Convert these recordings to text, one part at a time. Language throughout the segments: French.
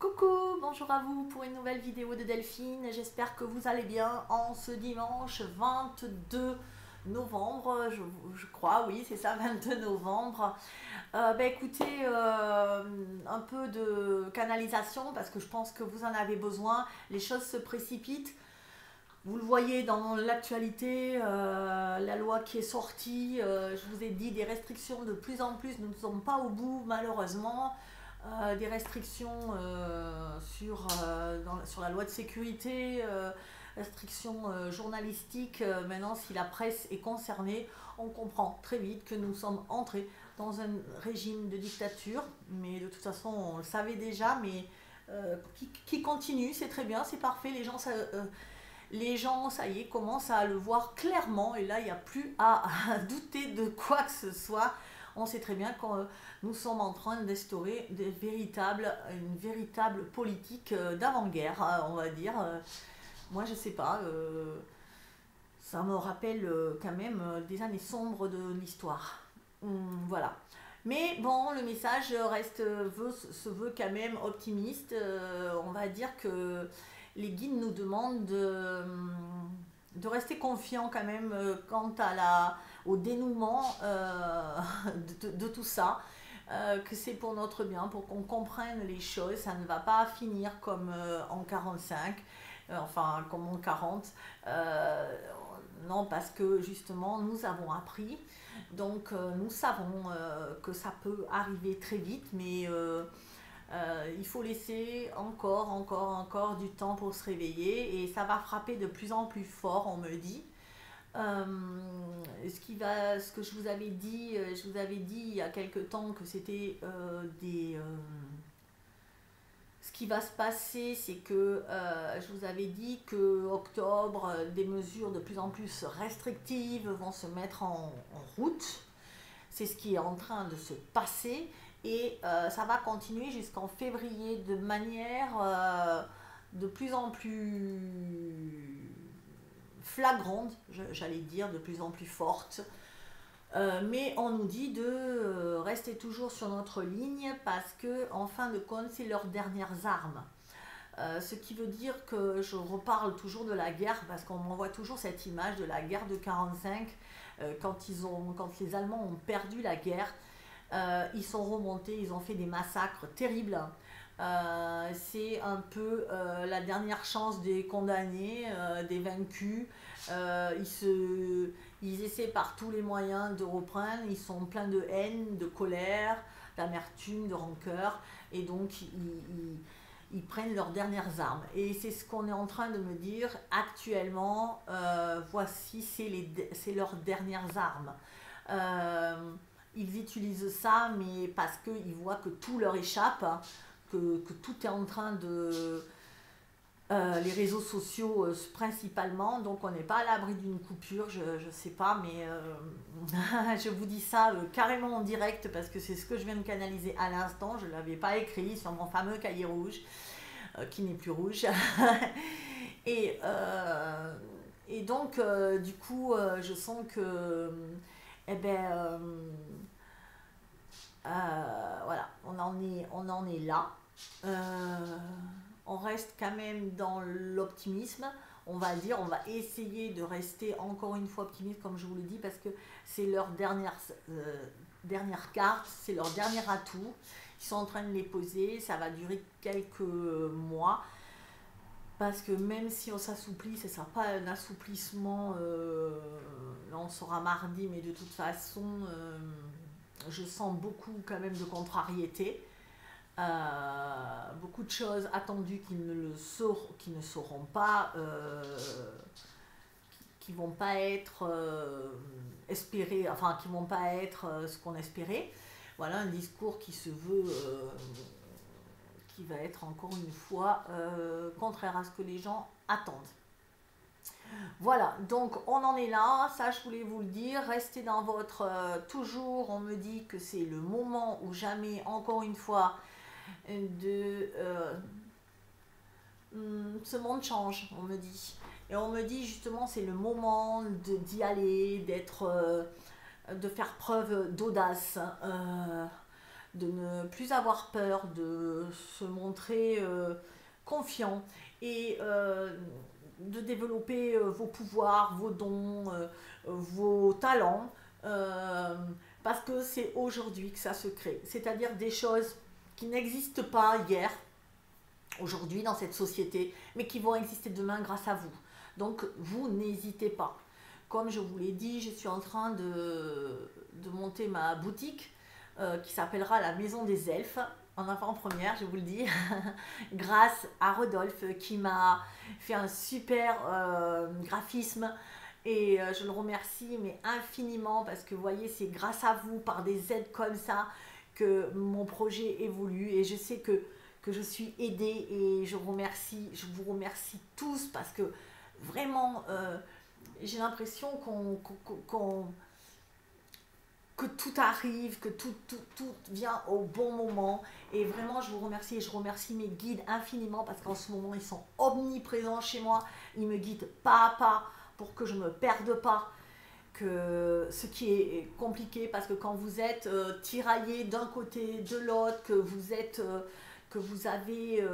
Coucou, bonjour à vous pour une nouvelle vidéo de Delphine. J'espère que vous allez bien en ce dimanche 22 novembre, je crois, oui, c'est ça, 22 novembre. Écoutez, un peu de canalisation parce que je pense que vous en avez besoin. Les choses se précipitent. Vous le voyez dans l'actualité, la loi qui est sortie, je vous ai dit des restrictions de plus en plus, nous ne sommes pas au bout malheureusement. Des restrictions sur la loi de sécurité, restrictions journalistiques. Maintenant, si la presse est concernée, on comprend très vite que nous sommes entrés dans un régime de dictature. Mais de toute façon, on le savait déjà, mais qui continue, c'est très bien, c'est parfait. Les gens, ça y est, commencent à le voir clairement. Et là, il n'y a plus à douter de quoi que ce soit. On sait très bien que nous sommes en train d'instaurer une véritable politique d'avant-guerre, on va dire. Moi, je sais pas, ça me rappelle quand même des années sombres de l'histoire. Voilà. Mais bon, le message se veut quand même optimiste. On va dire que les guides nous demandent de rester confiants quand même au dénouement de tout ça, que c'est pour notre bien, pour qu'on comprenne les choses. Ça ne va pas finir comme en 45, enfin comme en 40. Euh, non, parce que justement, nous avons appris. Donc, nous savons que ça peut arriver très vite, mais il faut laisser encore du temps pour se réveiller et ça va frapper de plus en plus fort, on me dit. Ce que je vous avais dit il y a quelque temps que c'était ce qui va se passer, c'est que je vous avais dit que octobre, des mesures de plus en plus restrictives vont se mettre en route. C'est ce qui est en train de se passer et ça va continuer jusqu'en février de manière de plus en plus flagrante, j'allais dire, de plus en plus forte. Mais on nous dit de rester toujours sur notre ligne parce que, en fin de compte, c'est leurs dernières armes. Ce qui veut dire que je reparle toujours de la guerre parce qu'on m'envoie toujours cette image de la guerre de 45 quand les Allemands ont perdu la guerre. Ils sont remontés, ils ont fait des massacres terribles. C'est un peu la dernière chance des condamnés, des vaincus. Ils essaient par tous les moyens de reprendre. Ils sont pleins de haine, de colère, d'amertume, de rancœur. Et donc, ils prennent leurs dernières armes. Et c'est ce qu'on est en train de me dire actuellement. Voici, c'est leurs dernières armes. Ils utilisent ça, mais parce qu'ils voient que tout leur échappe, hein, que tout est en train de... les réseaux sociaux principalement, donc on n'est pas à l'abri d'une coupure, je ne sais pas, mais je vous dis ça carrément en direct parce que c'est ce que je viens de canaliser à l'instant, je ne l'avais pas écrit sur mon fameux cahier rouge, qui n'est plus rouge. et, euh, et donc, du coup, je sens que... eh ben, voilà, on en est là. Euh, on reste quand même dans l'optimisme. On va dire, on va essayer de rester encore une fois optimiste, comme je vous le dis, parce que c'est leur dernière carte, c'est leur dernier atout. Ils sont en train de les poser, ça va durer quelques mois. Parce que même si on s'assouplit, ce ne sera pas un assouplissement, là on sera mardi, mais de toute façon, je sens beaucoup quand même de contrariété. Beaucoup de choses attendues qui ne seront pas, qui vont pas être espérées, enfin qui vont pas être ce qu'on espérait. Voilà un discours qui se veut, qui va être encore une fois contraire à ce que les gens attendent. Voilà, donc on en est là, ça je voulais vous le dire, restez dans votre... toujours, on me dit que c'est le moment ou jamais, encore une fois, de... ce monde change, on me dit. Et on me dit justement c'est le moment d'y aller, de faire preuve d'audace, de ne plus avoir peur, de se montrer confiant et de développer vos pouvoirs, vos dons, vos talents, parce que c'est aujourd'hui que ça se crée. C'est-à-dire des choses qui n'existent pas hier, aujourd'hui dans cette société, mais qui vont exister demain grâce à vous. Donc vous n'hésitez pas. Comme je vous l'ai dit, je suis en train de monter ma boutique qui s'appellera la Maison des Elfes, en avant-première, je vous le dis, grâce à Rodolphe qui m'a fait un super graphisme et je le remercie mais infiniment parce que vous voyez, c'est grâce à vous, par des aides comme ça, que mon projet évolue et je sais que je suis aidée et je vous remercie tous parce que vraiment j'ai l'impression que tout arrive, que tout vient au bon moment. Et vraiment, je vous remercie et je remercie mes guides infiniment parce qu'en ce moment, ils sont omniprésents chez moi. Ils me guident pas à pas pour que je ne me perde pas. Que ce qui est compliqué parce que quand vous êtes tiraillé d'un côté, de l'autre, que vous avez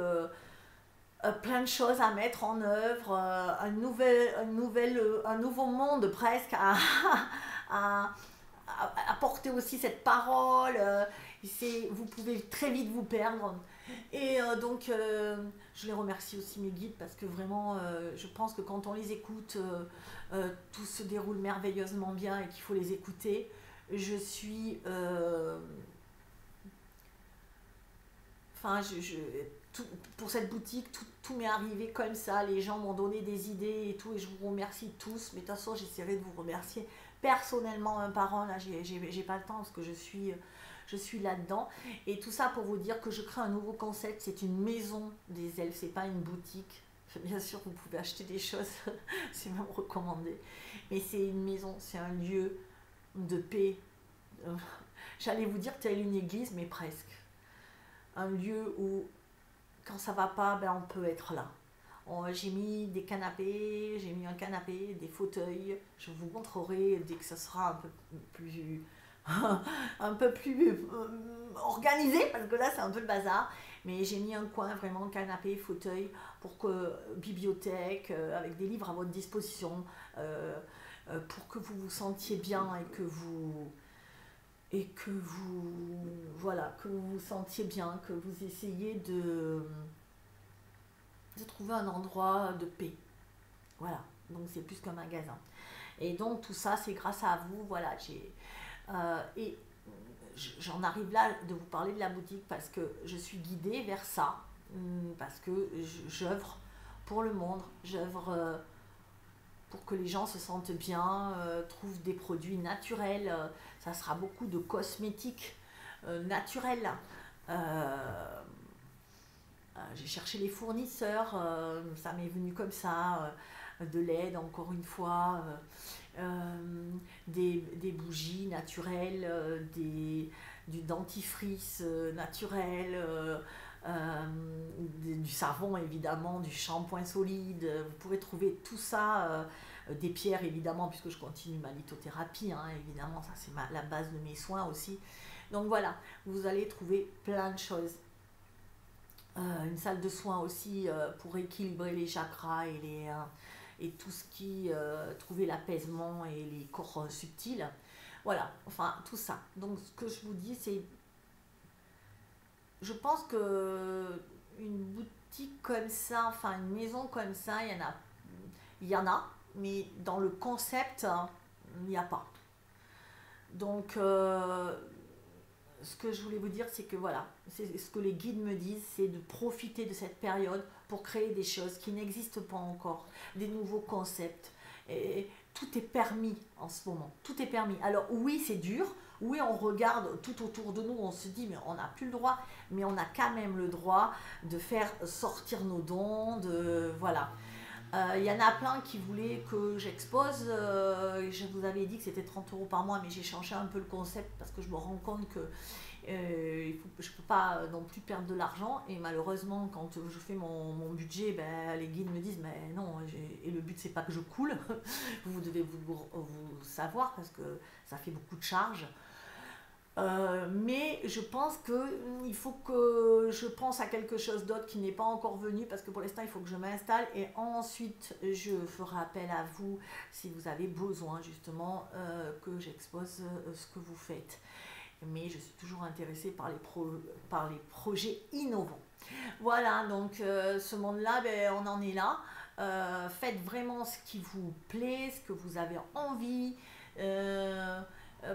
plein de choses à mettre en œuvre, un nouveau monde presque à apporter aussi cette parole, vous pouvez très vite vous perdre. Et donc, je les remercie aussi mes guides parce que vraiment, je pense que quand on les écoute, tout se déroule merveilleusement bien et qu'il faut les écouter. Je suis... pour cette boutique, tout m'est arrivé comme ça. Les gens m'ont donné des idées et tout, et je vous remercie tous. Mais de toute façon, j'essaierai de vous remercier personnellement un par un. Là, j'ai pas le temps parce que je suis là-dedans. Et tout ça pour vous dire que je crée un nouveau concept. C'est une maison des elfes, c'est pas une boutique. Bien sûr, vous pouvez acheter des choses, c'est même recommandé. Mais c'est une maison, c'est un lieu de paix. J'allais vous dire telle une église, mais presque. Un lieu où, quand ça va pas, ben on peut être là. J'ai mis des canapés, j'ai mis un canapé, des fauteuils. Je vous montrerai dès que ça sera un peu plus, un peu plus organisé, parce que là c'est un peu le bazar. Mais j'ai mis un coin vraiment canapé, fauteuil, pour que bibliothèque, avec des livres à votre disposition, pour que vous vous sentiez bien et que vous vous sentiez bien, que vous essayiez de trouver un endroit de paix. Voilà, donc c'est plus qu'un magasin. Et donc tout ça, c'est grâce à vous. Voilà, et j'en arrive là de vous parler de la boutique parce que je suis guidée vers ça, parce que j'œuvre pour le monde, j'œuvre pour que les gens se sentent bien, trouvent des produits naturels. Ça sera beaucoup de cosmétiques naturels. J'ai cherché les fournisseurs, ça m'est venu comme ça, de l'aide encore une fois, des bougies naturelles, du dentifrice naturel, du savon évidemment, du shampoing solide. Vous pouvez trouver tout ça, des pierres évidemment puisque je continue ma lithothérapie, hein, évidemment ça c'est la base de mes soins aussi. Donc voilà, vous allez trouver plein de choses. Une salle de soins aussi pour équilibrer les chakras et tout ce qui trouver l'apaisement et les corps subtils. Voilà, enfin tout ça. Donc ce que je vous dis, c'est, je pense que une boutique comme ça, enfin une maison comme ça, il y en a, mais dans le concept, il n'y a pas. Donc ce que je voulais vous dire, c'est que voilà, c'est ce que les guides me disent, c'est de profiter de cette période pour créer des choses qui n'existent pas encore, des nouveaux concepts. Et tout est permis en ce moment, tout est permis. Alors oui, c'est dur, oui, on regarde tout autour de nous, on se dit, mais on n'a plus le droit, mais on a quand même le droit de faire sortir nos dons, voilà. Y en a plein qui voulaient que j'expose. Je vous avais dit que c'était 30 € par mois, mais j'ai changé un peu le concept parce que je me rends compte que je ne peux pas non plus perdre de l'argent. Et malheureusement, quand je fais mon budget, ben, les guides me disent mais non, et le but c'est pas que je coule. Vous devez vous savoir parce que ça fait beaucoup de charges. Mais je pense qu'il faut que je pense à quelque chose d'autre qui n'est pas encore venu parce que pour l'instant il faut que je m'installe et ensuite je ferai appel à vous si vous avez besoin justement que j'expose ce que vous faites. Mais je suis toujours intéressée par les projets innovants. Voilà, donc ce monde-là, ben, on en est là. Faites vraiment ce qui vous plaît, ce que vous avez envie.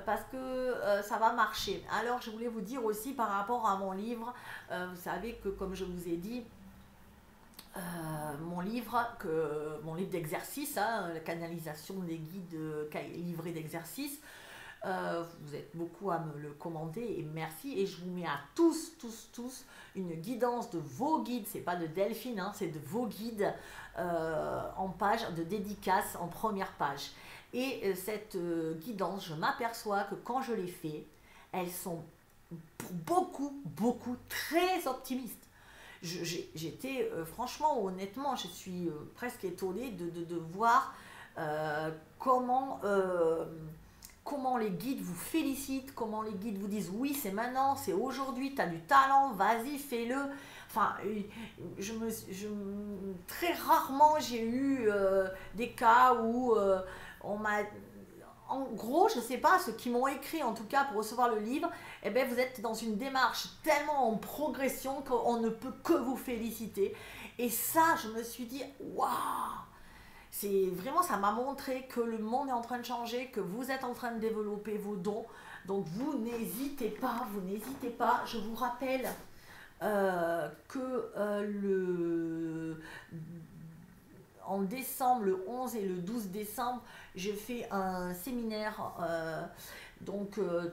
Parce que ça va marcher. Alors je voulais vous dire aussi par rapport à mon livre, vous savez que comme je vous ai dit, mon livre d'exercice, hein, la canalisation des guides livrés d'exercice, vous êtes beaucoup à me le commander et merci, et je vous mets à tous une guidance de vos guides, c'est pas de Delphine, hein, c'est de vos guides en page de dédicace en première page. Et cette guidance, je m'aperçois que quand je les fais, elles sont pour beaucoup très optimistes. J'étais, franchement, honnêtement, je suis presque étonnée de voir comment les guides vous félicitent, comment les guides vous disent oui, c'est maintenant, c'est aujourd'hui, tu as du talent, vas-y, fais-le. Enfin, très rarement j'ai eu des cas où on m'a... En gros, je ne sais pas, ceux qui m'ont écrit en tout cas pour recevoir le livre, eh bien, vous êtes dans une démarche tellement en progression qu'on ne peut que vous féliciter. Et ça, je me suis dit, waouh! C'est vraiment, ça m'a montré que le monde est en train de changer, que vous êtes en train de développer vos dons. Donc vous n'hésitez pas, Je vous rappelle que en décembre, le 11 et le 12 décembre, je fais un séminaire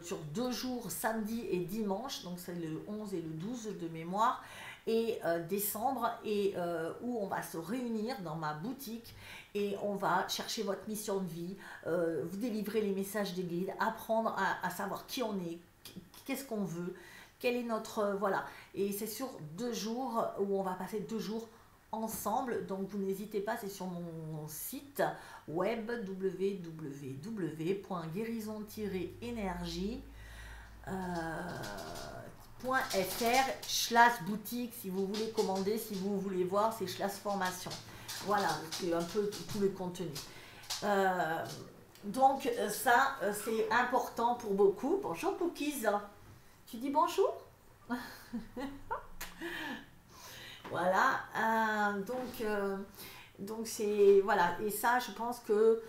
sur 2 jours, samedi et dimanche, donc c'est le 11 et le 12 de mémoire, et décembre, et où on va se réunir dans ma boutique et on va chercher votre mission de vie, vous délivrer les messages des guides, apprendre à savoir qui on est, qu'est-ce qu'on veut, quel est notre... voilà, et c'est sur 2 jours où on va passer 2 jours ensemble, donc vous n'hésitez pas, c'est sur mon site web www.guérisontiré-énergie.fr/boutique si vous voulez commander, si vous voulez voir, c'est /formation. Voilà, c'est un peu tout le contenu. Donc ça, c'est important pour beaucoup. Bonjour Cookies. Tu dis bonjour? Voilà, donc c'est, voilà, et ça je pense que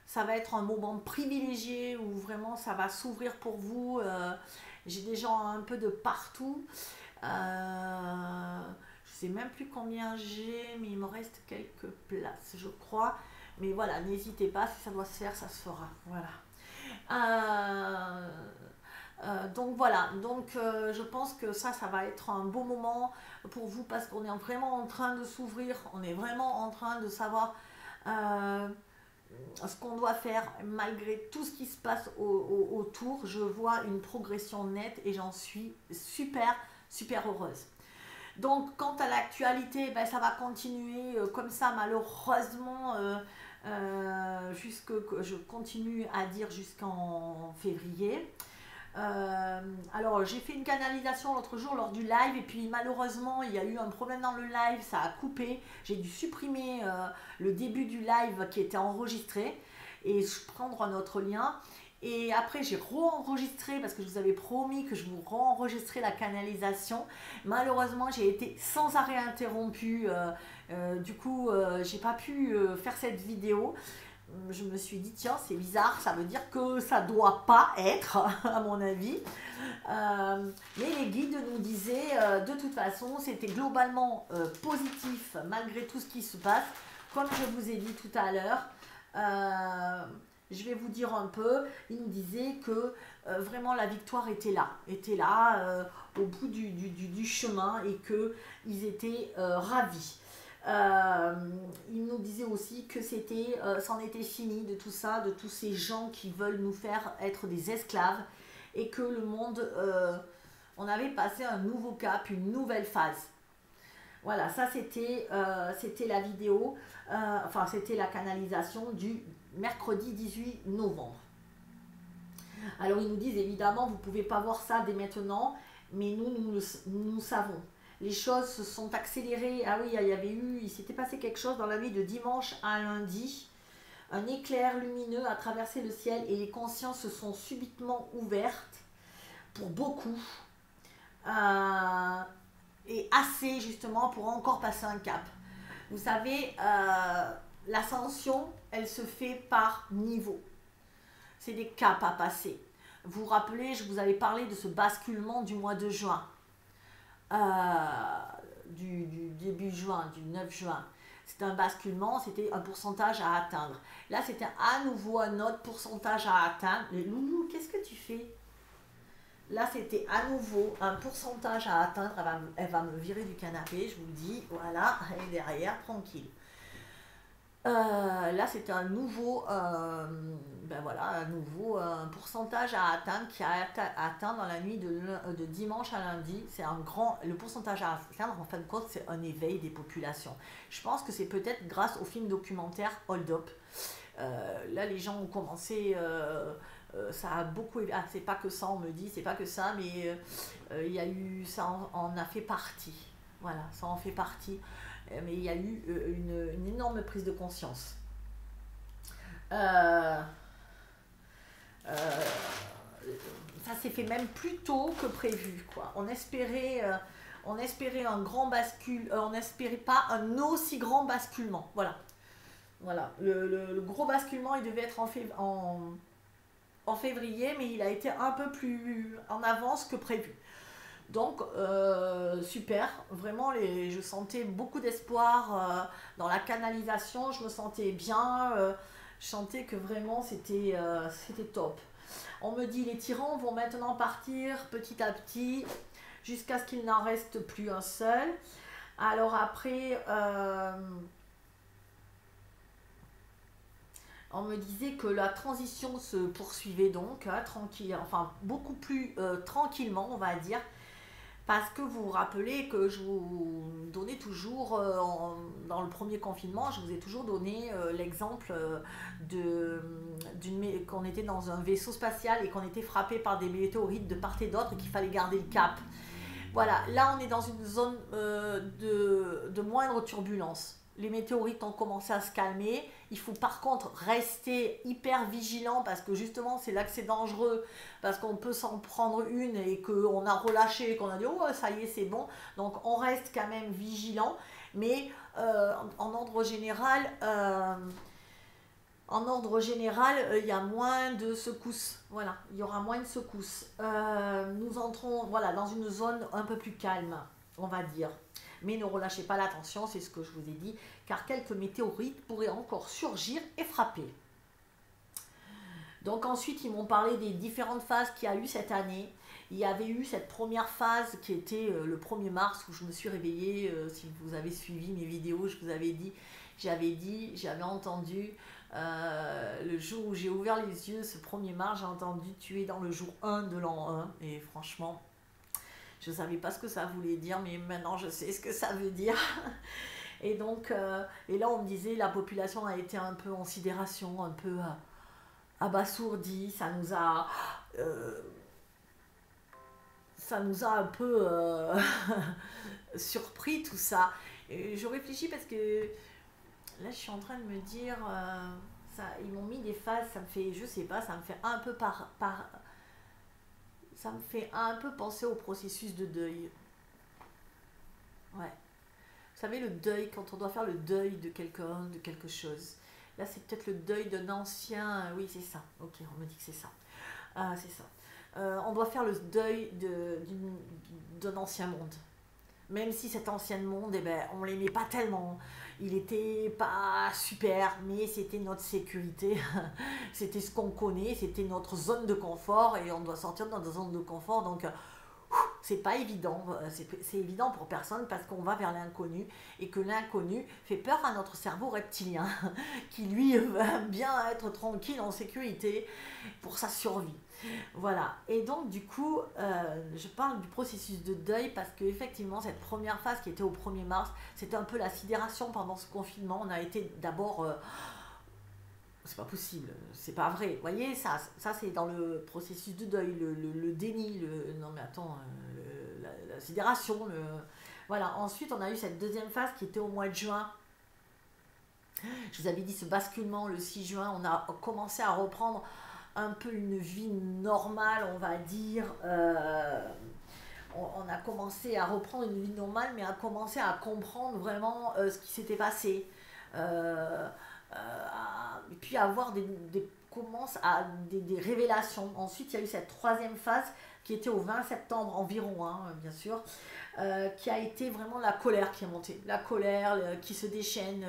ça va être un moment privilégié où vraiment ça va s'ouvrir pour vous. J'ai des gens un peu de partout, je sais même plus combien j'ai, mais il me reste quelques places je crois, mais voilà, n'hésitez pas, si ça doit se faire, ça se fera, voilà. Donc voilà, je pense que ça va être un beau moment pour vous parce qu'on est vraiment en train de s'ouvrir, on est vraiment en train de savoir ce qu'on doit faire malgré tout ce qui se passe autour. Je vois une progression nette et j'en suis super heureuse. Donc quant à l'actualité, ben, ça va continuer comme ça malheureusement je continue à dire jusqu'en février. Alors j'ai fait une canalisation l'autre jour lors du live et puis malheureusement il y a eu un problème dans le live, ça a coupé, j'ai dû supprimer le début du live qui était enregistré et prendre un autre lien, et après j'ai re-enregistré parce que je vous avais promis que je vous re-enregistrais la canalisation. Malheureusement j'ai été sans arrêt interrompue, du coup j'ai pas pu faire cette vidéo. Je me suis dit tiens, c'est bizarre, ça veut dire que ça doit pas être à mon avis, mais les guides nous disaient de toute façon c'était globalement positif malgré tout ce qui se passe. Comme je vous ai dit tout à l'heure, je vais vous dire un peu, ils nous disaient que vraiment la victoire était là au bout du chemin, et qu'ils étaient ravis. Il nous disait aussi que c'en était fini de tout ça, de tous ces gens qui veulent nous faire être des esclaves, et que le monde, on avait passé un nouveau cap, une nouvelle phase. Voilà, ça c'était la vidéo, c'était la canalisation du mercredi 18 novembre. Alors ils nous disent évidemment, vous ne pouvez pas voir ça dès maintenant, mais nous savons. Les choses se sont accélérées. Ah oui, il s'était passé quelque chose dans la nuit de dimanche à lundi. Un éclair lumineux a traversé le ciel et les consciences se sont subitement ouvertes pour beaucoup. Et assez justement pour encore passer un cap. Vous savez, l'ascension, elle se fait par niveau. C'est des caps à passer. Vous vous rappelez, je vous avais parlé de ce basculement du mois de juin, du début juin, du 9 juin. C'était un basculement, c'était un pourcentage à atteindre. Là, c'était à nouveau un autre pourcentage à atteindre. Le loulou, qu'est-ce que tu fais? Là, c'était à nouveau un pourcentage à atteindre. Elle va me virer du canapé, je vous le dis. Voilà, elle est derrière, tranquille. Là, c'était un nouveau, un pourcentage à atteindre qui a atteint dans la nuit de dimanche à lundi. C'est le pourcentage à atteindre, en fin de compte, c'est un éveil des populations. Je pense que c'est peut-être grâce au film documentaire Hold Up. Là, les gens ont commencé, ça a beaucoup, c'est pas que ça, on me dit, c'est pas que ça, mais il y a eu, ça en a fait partie. Voilà, ça en fait partie. Mais il y a eu une énorme prise de conscience. Ça s'est fait même plus tôt que prévu, quoi. On espérait un grand bascule, on n'espérait pas un aussi grand basculement. Voilà. Le gros basculement, il devait être en février, mais il a été un peu plus en avance que prévu. Donc, super, vraiment, je sentais beaucoup d'espoir dans la canalisation, je me sentais bien, je sentais que vraiment c'était top. On me dit les tyrans vont maintenant partir petit à petit jusqu'à ce qu'il n'en reste plus un seul. Alors après, on me disait que la transition se poursuivait donc, tranquille, enfin beaucoup plus tranquillement, on va dire. Parce que vous vous rappelez que je vous donnais toujours, dans le premier confinement, je vous ai toujours donné l'exemple qu'on était dans un vaisseau spatial et qu'on était frappé par des météorites de part et d'autre et qu'il fallait garder le cap. Voilà, là on est dans une zone de moindre turbulence. Les météorites ont commencé à se calmer. Il faut par contre rester hyper vigilant parce que justement c'est là que c'est dangereux, parce qu'on peut s'en prendre une et qu'on a relâché, qu'on a dit oh ça y est c'est bon. Donc on reste quand même vigilant, mais en ordre général, il y a moins de secousses. Voilà, il y aura moins de secousses. Nous entrons dans une zone un peu plus calme, on va dire. Mais ne relâchez pas l'attention, c'est ce que je vous ai dit, car quelques météorites pourraient encore surgir et frapper. Donc ensuite, ils m'ont parlé des différentes phases qu'il y a eu cette année. Il y avait eu cette première phase qui était le 1er mars où je me suis réveillée. Si vous avez suivi mes vidéos, je vous avais dit, j'avais entendu, le jour où j'ai ouvert les yeux, ce 1er mars, j'ai entendu tuer dans le jour 1 de l'an 1. Et franchement, je ne savais pas ce que ça voulait dire, mais maintenant je sais ce que ça veut dire. Et donc, et là on me disait, la population a été un peu en sidération, un peu abasourdie, ça nous a un peu surpris tout ça. Et je réfléchis parce que là je suis en train de me dire, ils m'ont mis des phases, ça me fait, je sais pas, ça me fait un peu ça me fait un peu penser au processus de deuil. Ouais. Vous savez, le deuil, quand on doit faire le deuil de quelqu'un, de quelque chose. Là, c'est peut-être le deuil d'un ancien... Oui, c'est ça. Ok, on me dit que c'est ça. C'est ça. On doit faire le deuil d'un ancien monde. Même si cet ancien monde, on ne l'aimait pas tellement. Il n'était pas super, mais c'était notre sécurité. C'était ce qu'on connaît, c'était notre zone de confort et on doit sortir de notre zone de confort. Donc, c'est pas évident. C'est évident pour personne parce qu'on va vers l'inconnu et que l'inconnu fait peur à notre cerveau reptilien qui, lui, va bien être tranquille, en sécurité pour sa survie. Voilà, et donc du coup, je parle du processus de deuil parce qu'effectivement, cette première phase qui était au 1er mars, c'était un peu la sidération pendant ce confinement. On a été d'abord c'est pas possible, c'est pas vrai. Vous voyez, ça c'est dans le processus de deuil, le déni, non mais attends, la sidération, voilà. Ensuite, on a eu cette deuxième phase qui était au mois de juin. Je vous avais dit ce basculement le 6 juin, on a commencé à reprendre un peu une vie normale, on va dire. On a commencé à reprendre une vie normale, mais à commencer à comprendre vraiment ce qui s'était passé. Et puis à avoir des révélations. Ensuite, il y a eu cette troisième phase qui était au 20 septembre environ, hein, bien sûr, qui a été vraiment la colère qui est montée. La colère qui se déchaîne,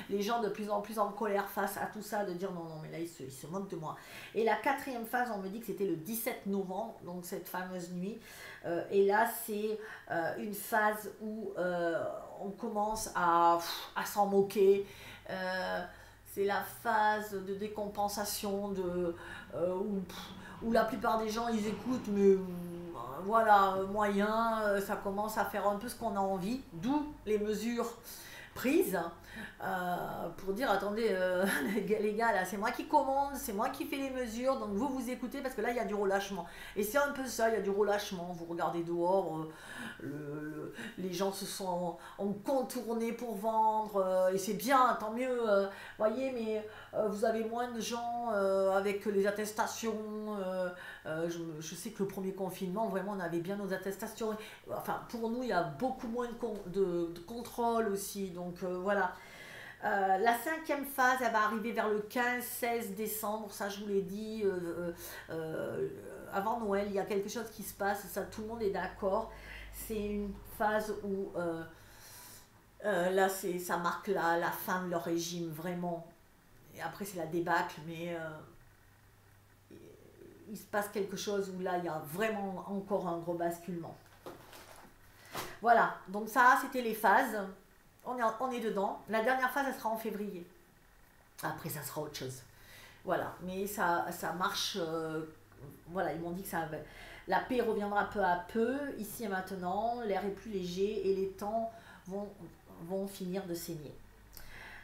les gens de plus en plus en colère face à tout ça, de dire non, non, mais là, ils se moquent de moi. Et la quatrième phase, on me dit que c'était le 17 novembre, donc cette fameuse nuit. Et là, c'est une phase où on commence à s'en moquer. C'est la phase de décompensation où la plupart des gens ils écoutent, mais voilà, moyen, ça commence à faire un peu ce qu'on a envie, d'où les mesures prises pour dire attendez les gars là c'est moi qui commande, c'est moi qui fais les mesures, donc vous écoutez parce que là il y a du relâchement. Et c'est un peu ça, il y a du relâchement, vous regardez dehors, les gens ont contourné pour vendre, et c'est bien, tant mieux, voyez, mais vous avez moins de gens avec les attestations, je sais que le premier confinement vraiment on avait bien nos attestations, enfin pour nous il y a beaucoup moins de contrôle aussi, donc voilà. La cinquième phase, elle va arriver vers le 15-16 décembre, ça je vous l'ai dit, avant Noël, il y a quelque chose qui se passe, ça tout le monde est d'accord. C'est une phase où là ça marque la fin de leur régime, vraiment. Et après c'est la débâcle, mais il se passe quelque chose où là il y a vraiment encore un gros basculement. Voilà, donc ça c'était les phases. On est dedans. La dernière phase, elle sera en février. Après, ça sera autre chose. Voilà. Mais ça marche. Voilà, ils m'ont dit que la paix reviendra peu à peu, ici et maintenant. L'air est plus léger et les temps vont finir de saigner.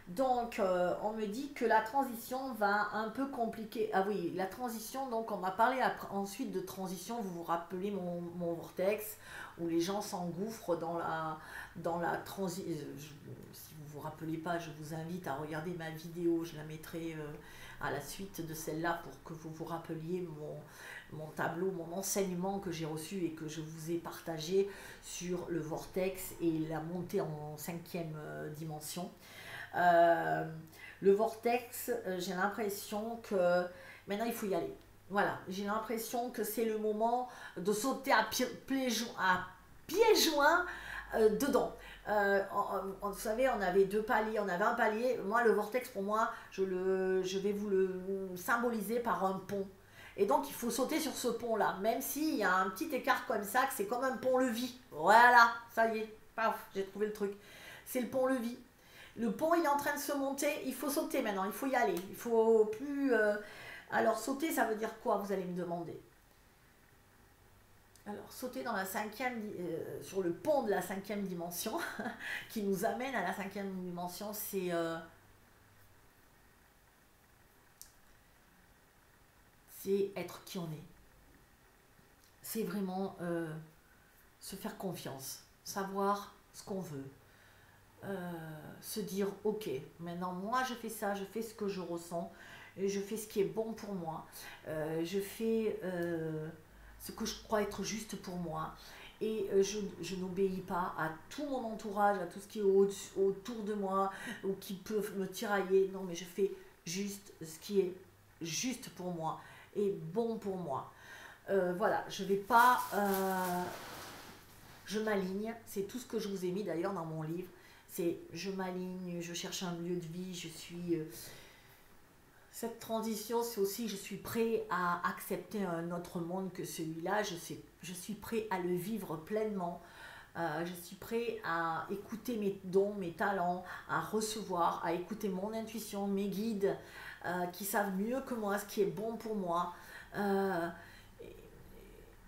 Donc, on me dit que la transition va un peu compliquer. Ah oui, la transition, donc on m'a parlé ensuite de transition. Vous vous rappelez mon vortex où les gens s'engouffrent dans la transition. Si vous ne vous rappelez pas, je vous invite à regarder ma vidéo. Je la mettrai à la suite de celle-là pour que vous vous rappeliez mon tableau, mon enseignement que j'ai reçu et que je vous ai partagé sur le vortex et la montée en 5e dimension. Le vortex, j'ai l'impression que maintenant il faut y aller. Voilà, j'ai l'impression que c'est le moment de sauter à pieds joints dedans. Vous savez, on avait 2 paliers, on avait un palier. Moi, le vortex, pour moi, je vais vous le symboliser par un pont. Et donc, il faut sauter sur ce pont-là, même s'il y a un petit écart comme ça, que c'est comme un pont-levis. Voilà, ça y est, paf, j'ai trouvé le truc. C'est le pont-levis. Le pont, il est en train de se monter, il faut sauter maintenant, il faut y aller. Il faut plus... Alors, sauter, ça veut dire quoi, vous allez me demander? Alors, sauter dans sur le pont de la 5e dimension, qui nous amène à la 5e dimension, c'est être qui on est. C'est vraiment se faire confiance, savoir ce qu'on veut. Se dire ok, maintenant moi je fais ça, je fais ce que je ressens, et je fais ce qui est bon pour moi, je fais ce que je crois être juste pour moi, et je n'obéis pas à tout mon entourage, à tout ce qui est autour de moi ou qui peut me tirailler. Non, mais je fais juste ce qui est juste pour moi et bon pour moi. Voilà, je vais pas je m'aligne, c'est tout ce que je vous ai mis d'ailleurs dans mon livre. C'est je m'aligne, je cherche un lieu de vie, je suis... Cette transition, c'est aussi je suis prêt à accepter un autre monde que celui-là, je suis prêt à le vivre pleinement, je suis prêt à écouter mes dons, mes talents, à recevoir, à écouter mon intuition, mes guides qui savent mieux que moi ce qui est bon pour moi.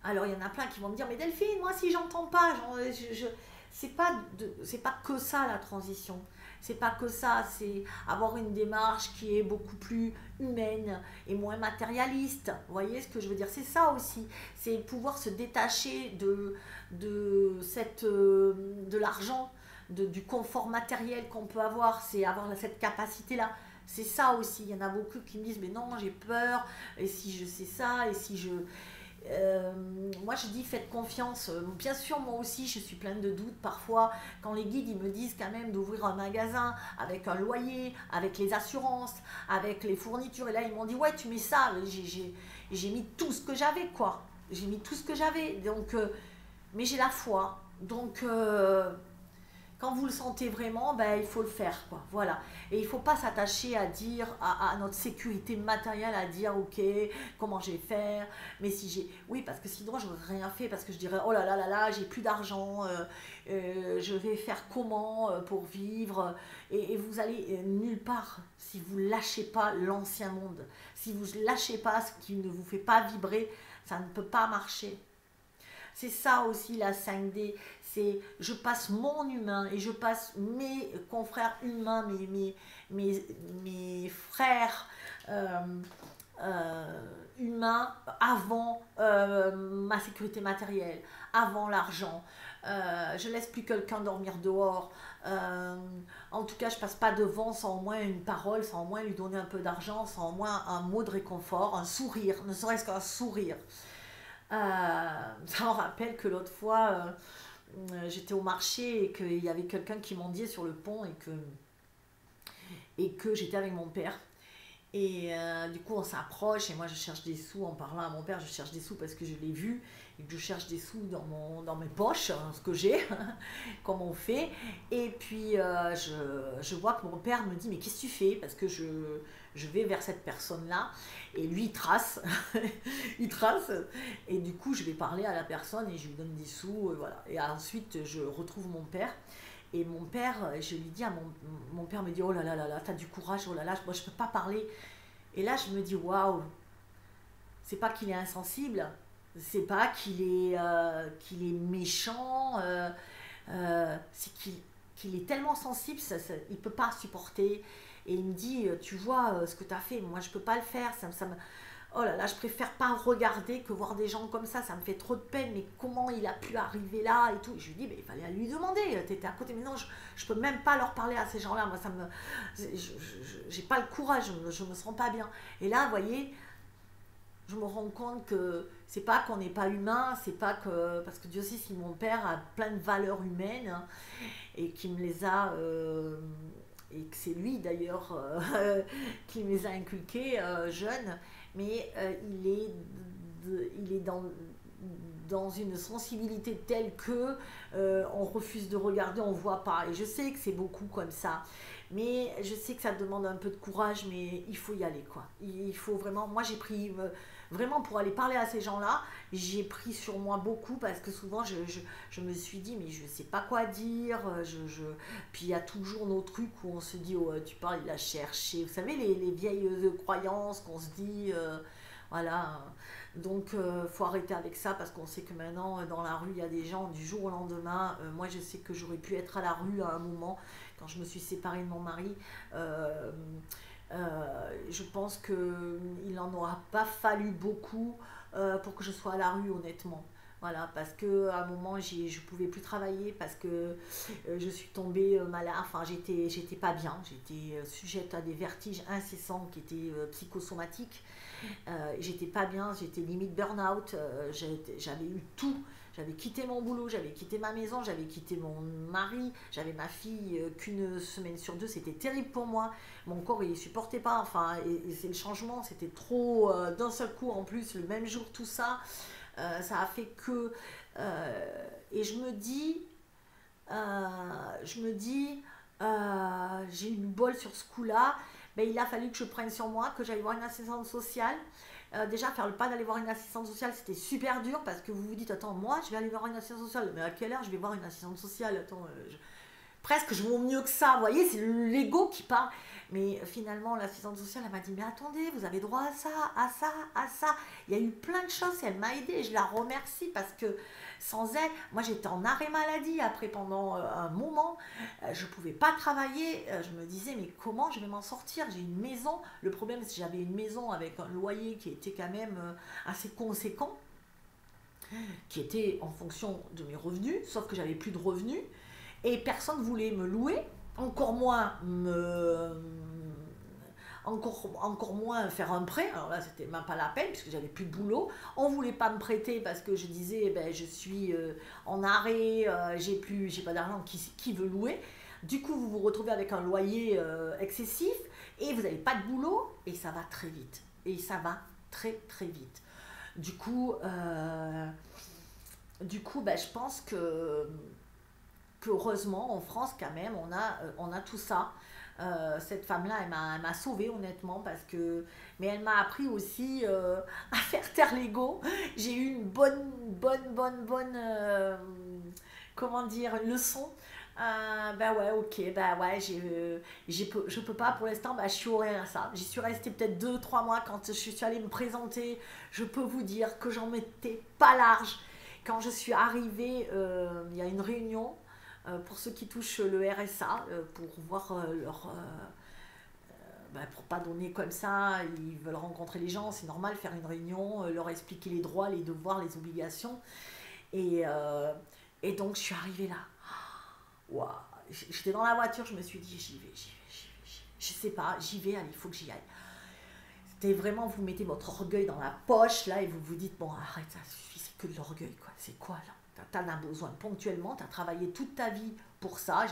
Alors il y en a plein qui vont me dire mais Delphine, moi si j'entends pas, c'est pas que ça la transition. c'est pas que ça, c'est avoir une démarche qui est beaucoup plus humaine et moins matérialiste. Vous voyez ce que je veux dire? C'est ça aussi, c'est pouvoir se détacher de l'argent, du confort matériel qu'on peut avoir, c'est avoir cette capacité-là. C'est ça aussi, il y en a beaucoup qui me disent, mais non, j'ai peur, et si je sais ça, et si je... moi je dis faites confiance. Bien sûr moi aussi je suis pleine de doutes parfois quand les guides ils me disent quand même d'ouvrir un magasin avec un loyer, avec les assurances, avec les fournitures, et là ils m'ont dit ouais tu mets ça, j'ai mis tout ce que j'avais quoi, j'ai mis tout ce que j'avais donc mais j'ai la foi donc quand vous le sentez vraiment, ben, il faut le faire, quoi. Voilà. Et il ne faut pas s'attacher à dire, à notre sécurité matérielle, à dire, ok, comment je vais faire, mais si j'ai... Oui, parce que sinon, je n'aurais rien fait, parce que je dirais, oh là là là là, j'ai plus d'argent, je vais faire comment pour vivre, et vous allez nulle part si vous ne lâchez pas l'ancien monde. Si vous ne lâchez pas ce qui ne vous fait pas vibrer, ça ne peut pas marcher. C'est ça aussi la 5D, c'est je passe mon humain et je passe mes confrères humains, mes frères humains avant ma sécurité matérielle, avant l'argent. Je laisse plus quelqu'un dormir dehors. En tout cas, je passe pas devant sans au moins une parole, sans au moins lui donner un peu d'argent, sans au moins un mot de réconfort, un sourire, ne serait-ce qu'un sourire. Ça me rappelle que l'autre fois, j'étais au marché et qu'il y avait quelqu'un qui mendiait sur le pont et que j'étais avec mon père. Et du coup, on s'approche et moi, je cherche des sous en parlant à mon père. Je cherche des sous parce que je l'ai vu et que je cherche des sous dans mes poches, hein, ce que j'ai, comme on fait. Et puis, je vois que mon père me dit, mais qu'est-ce que tu fais? Parce que je vais vers cette personne-là et lui, il trace. Il trace. Et du coup, je vais parler à la personne et je lui donne des sous. Et voilà. Et ensuite, je retrouve mon père. Et mon père, je lui dis, mon père me dit, oh là là là là, t'as du courage, oh là là, moi je peux pas parler. Et là, je me dis, waouh, c'est pas qu'il est insensible, c'est pas qu'il est méchant, c'est qu'il est tellement sensible, il peut pas supporter. Et il me dit, tu vois ce que tu as fait, moi je peux pas le faire, ça me... Oh là là, je préfère pas regarder que voir des gens comme ça me fait trop de peine, mais comment il a pu arriver là et tout. Et je lui dis, mais il fallait lui demander, t'étais à côté, mais non, je peux même pas leur parler à ces gens-là, moi ça me... J'ai pas le courage, je me sens pas bien. Et là, vous voyez, je me rends compte que c'est pas qu'on n'est pas humain, c'est pas que... Parce que Dieu sait si mon père a plein de valeurs humaines, hein, et qui me les a... et que c'est lui d'ailleurs qui me les a inculquées jeune, mais il est dans une sensibilité telle que on refuse de regarder, on voit pas. Et je sais que c'est beaucoup comme ça, mais je sais que ça demande un peu de courage, mais il faut y aller quoi. Il faut vraiment. Moi j'ai pris vraiment pour aller parler à ces gens-là, j'ai pris sur moi beaucoup parce que souvent je me suis dit mais je sais pas quoi dire. Puis il y a toujours nos trucs où on se dit oh tu parles il a cherché. Vous savez les vieilles croyances qu'on se dit voilà. Donc faut arrêter avec ça parce qu'on sait que maintenant dans la rue il y a des gens du jour au lendemain. Moi je sais que j'aurais pu être à la rue à un moment quand je me suis séparée de mon mari. Je pense qu'il n'en aura pas fallu beaucoup pour que je sois à la rue honnêtement. Voilà, parce qu'à un moment je ne pouvais plus travailler parce que je suis tombée malade, enfin j'étais pas bien, j'étais sujette à des vertiges incessants qui étaient psychosomatiques. J'étais pas bien, j'étais limite burn-out, j'avais eu tout. J'avais quitté mon boulot, j'avais quitté ma maison, j'avais quitté mon mari, j'avais ma fille qu'une semaine sur deux, c'était terrible pour moi. Mon corps il supportait pas, enfin, et c'est le changement, c'était trop d'un seul coup en plus, le même jour, tout ça, ça a fait que. Et je me dis, j'ai eu le bol sur ce coup-là, mais il a fallu que je prenne sur moi, que j'aille voir une assistante sociale. Déjà, faire le pas d'aller voir une assistante sociale, c'était super dur parce que vous vous dites, attends, moi, je vais aller voir une assistante sociale, mais à quelle heure je vais voir une assistante sociale? Attends, presque je vaux mieux que ça, vous voyez, c'est l'ego qui parle. Mais finalement, l'assistante sociale, elle m'a dit, mais attendez, vous avez droit à ça, à ça, à ça. Il y a eu plein de choses et elle m'a aidée. Je la remercie parce que sans elle, moi j'étais en arrêt maladie après pendant un moment. Je ne pouvais pas travailler. Je me disais, mais comment je vais m'en sortir? J'ai une maison. Le problème, c'est que j'avais une maison avec un loyer qui était quand même assez conséquent, qui était en fonction de mes revenus, sauf que j'avais plus de revenus et personne ne voulait me louer, encore moins encore moins faire un prêt. Alors là, c'était même pas la peine puisque j'avais plus de boulot. On voulait pas me prêter parce que je disais, eh ben, je suis en arrêt, j'ai pas d'argent, qui veut louer? Du coup, vous vous retrouvez avec un loyer excessif et vous n'avez pas de boulot et ça va très vite. Et ça va très très vite. Du coup, ben, je pense que heureusement en France quand même on a tout ça. Cette femme-là, elle m'a sauvée honnêtement parce que, mais elle m'a appris aussi à faire taire l'ego. J'ai eu une bonne, comment dire, leçon. Ben ouais, ok, ben ouais, je peux pas pour l'instant, ben je suis horaire à ça. J'y suis restée peut-être 2, 3 mois quand je suis allée me présenter. Je peux vous dire que j'en mettais pas large. Quand je suis arrivée, il y a une réunion pour ceux qui touchent le RSA, pour voir pour pas donner comme ça, ils veulent rencontrer les gens, c'est normal, faire une réunion, leur expliquer les droits, les devoirs, les obligations. Et, euh, et donc je suis arrivée là. Waouh, j'étais dans la voiture, je me suis dit j'y vais. Je sais pas, j'y vais, allez, il faut que j'y aille. C'était vraiment, vous mettez votre orgueil dans la poche là et vous vous dites bon arrête, ça suffit, c'est que de l'orgueil quoi, c'est quoi là? T'en as besoin ponctuellement, tu as travaillé toute ta vie pour ça,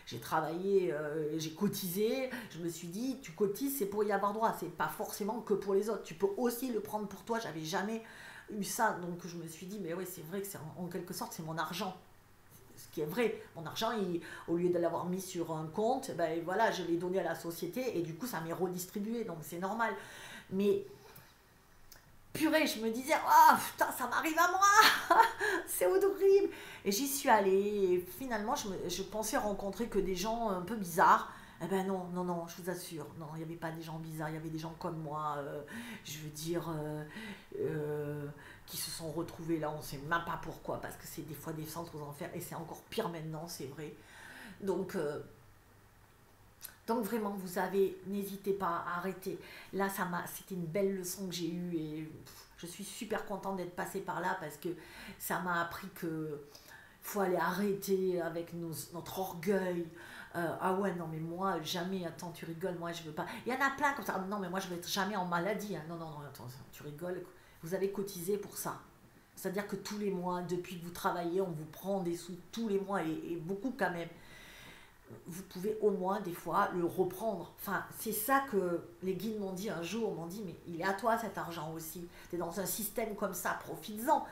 j'ai travaillé, j'ai cotisé, je me suis dit, tu cotises, c'est pour y avoir droit, c'est pas forcément que pour les autres, tu peux aussi le prendre pour toi, j'avais jamais eu ça, donc je me suis dit, mais oui, c'est vrai que c'est en quelque sorte, c'est mon argent. Ce qui est vrai, mon argent, au lieu de l'avoir mis sur un compte, ben voilà, je l'ai donné à la société et du coup, ça m'est redistribué, donc c'est normal. Mais purée, je me disais, oh putain, ça m'arrive à moi, c'est horrible. Et j'y suis allée, et finalement, je pensais rencontrer que des gens un peu bizarres. Eh ben non, non, non, je vous assure, non, il n'y avait pas des gens bizarres, il y avait des gens comme moi, je veux dire, qui se sont retrouvés là, on ne sait même pas pourquoi, parce que c'est des fois des centres aux enfers, et c'est encore pire maintenant, c'est vrai. Donc, donc vraiment, n'hésitez pas à arrêter. Là, c'était une belle leçon que j'ai eue et je suis super contente d'être passée par là parce que ça m'a appris que faut aller arrêter avec notre orgueil. Ah ouais, non, mais moi, jamais, attends, tu rigoles, moi, je veux pas. Il y en a plein comme ça. Ah, non, mais moi, je vais être jamais en maladie. Hein. Non, non, non, attends, tu rigoles. Vous avez cotisé pour ça. C'est-à-dire que tous les mois, depuis que vous travaillez, on vous prend des sous tous les mois et beaucoup quand même. Vous pouvez au moins des fois le reprendre. Enfin, c'est ça que les guides m'ont dit un jour, m'ont dit, mais il est à toi cet argent aussi. Tu es dans un système comme ça, profites-en.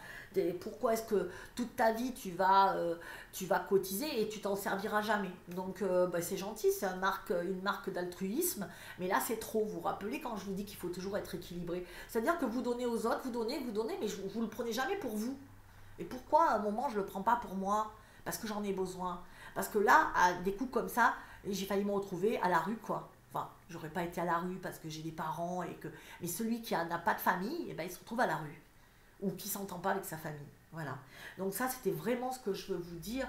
Pourquoi est-ce que toute ta vie tu vas cotiser et tu t'en serviras jamais? Donc c'est gentil, c'est une marque d'altruisme, mais là c'est trop. Vous vous rappelez quand je vous dis qu'il faut toujours être équilibré? C'est-à-dire que vous donnez aux autres, vous donnez, mais vous le prenez jamais pour vous. Et pourquoi à un moment je le prends pas pour moi? Parce que j'en ai besoin. Parce que là, à des coups comme ça, j'ai failli me retrouver à la rue, quoi. Enfin, j'aurais pas été à la rue parce que j'ai des parents et que. Mais celui qui n'a pas de famille, eh ben, il se retrouve à la rue. Ou qui s'entend pas avec sa famille. Voilà. Donc ça, c'était vraiment ce que je veux vous dire.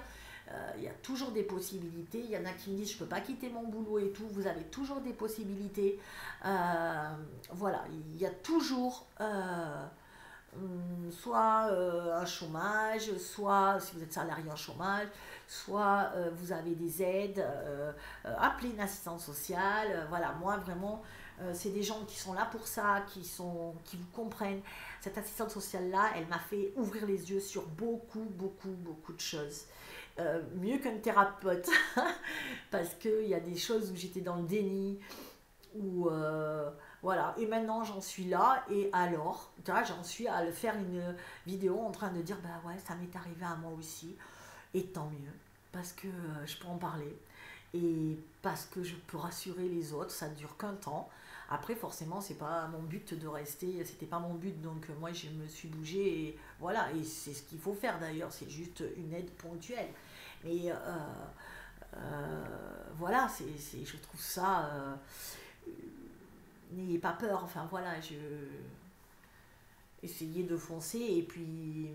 Il y a toujours des possibilités. Il y en a qui me disent, je peux pas quitter mon boulot et tout. Vous avez toujours des possibilités. Voilà. Il y a toujours. Soit un chômage, soit si vous êtes salarié en chômage, soit vous avez des aides, appelez une assistance sociale, voilà, moi vraiment, c'est des gens qui sont là pour ça, qui vous comprennent. Cette assistante sociale-là, elle m'a fait ouvrir les yeux sur beaucoup de choses. Mieux qu'un thérapeute, parce qu'il y a des choses où j'étais dans le déni, où voilà, et maintenant j'en suis là, et alors, j'en suis à faire une vidéo en train de dire, bah ouais, ça m'est arrivé à moi aussi, et tant mieux, parce que je peux en parler, et parce que je peux rassurer les autres, ça ne dure qu'un temps. Après, forcément, c'est pas mon but de rester, c'était pas mon but, donc moi je me suis bougée, et voilà, et c'est ce qu'il faut faire d'ailleurs, c'est juste une aide ponctuelle. Mais Voilà, je trouve ça... n'ayez pas peur, enfin voilà, essayez de foncer et puis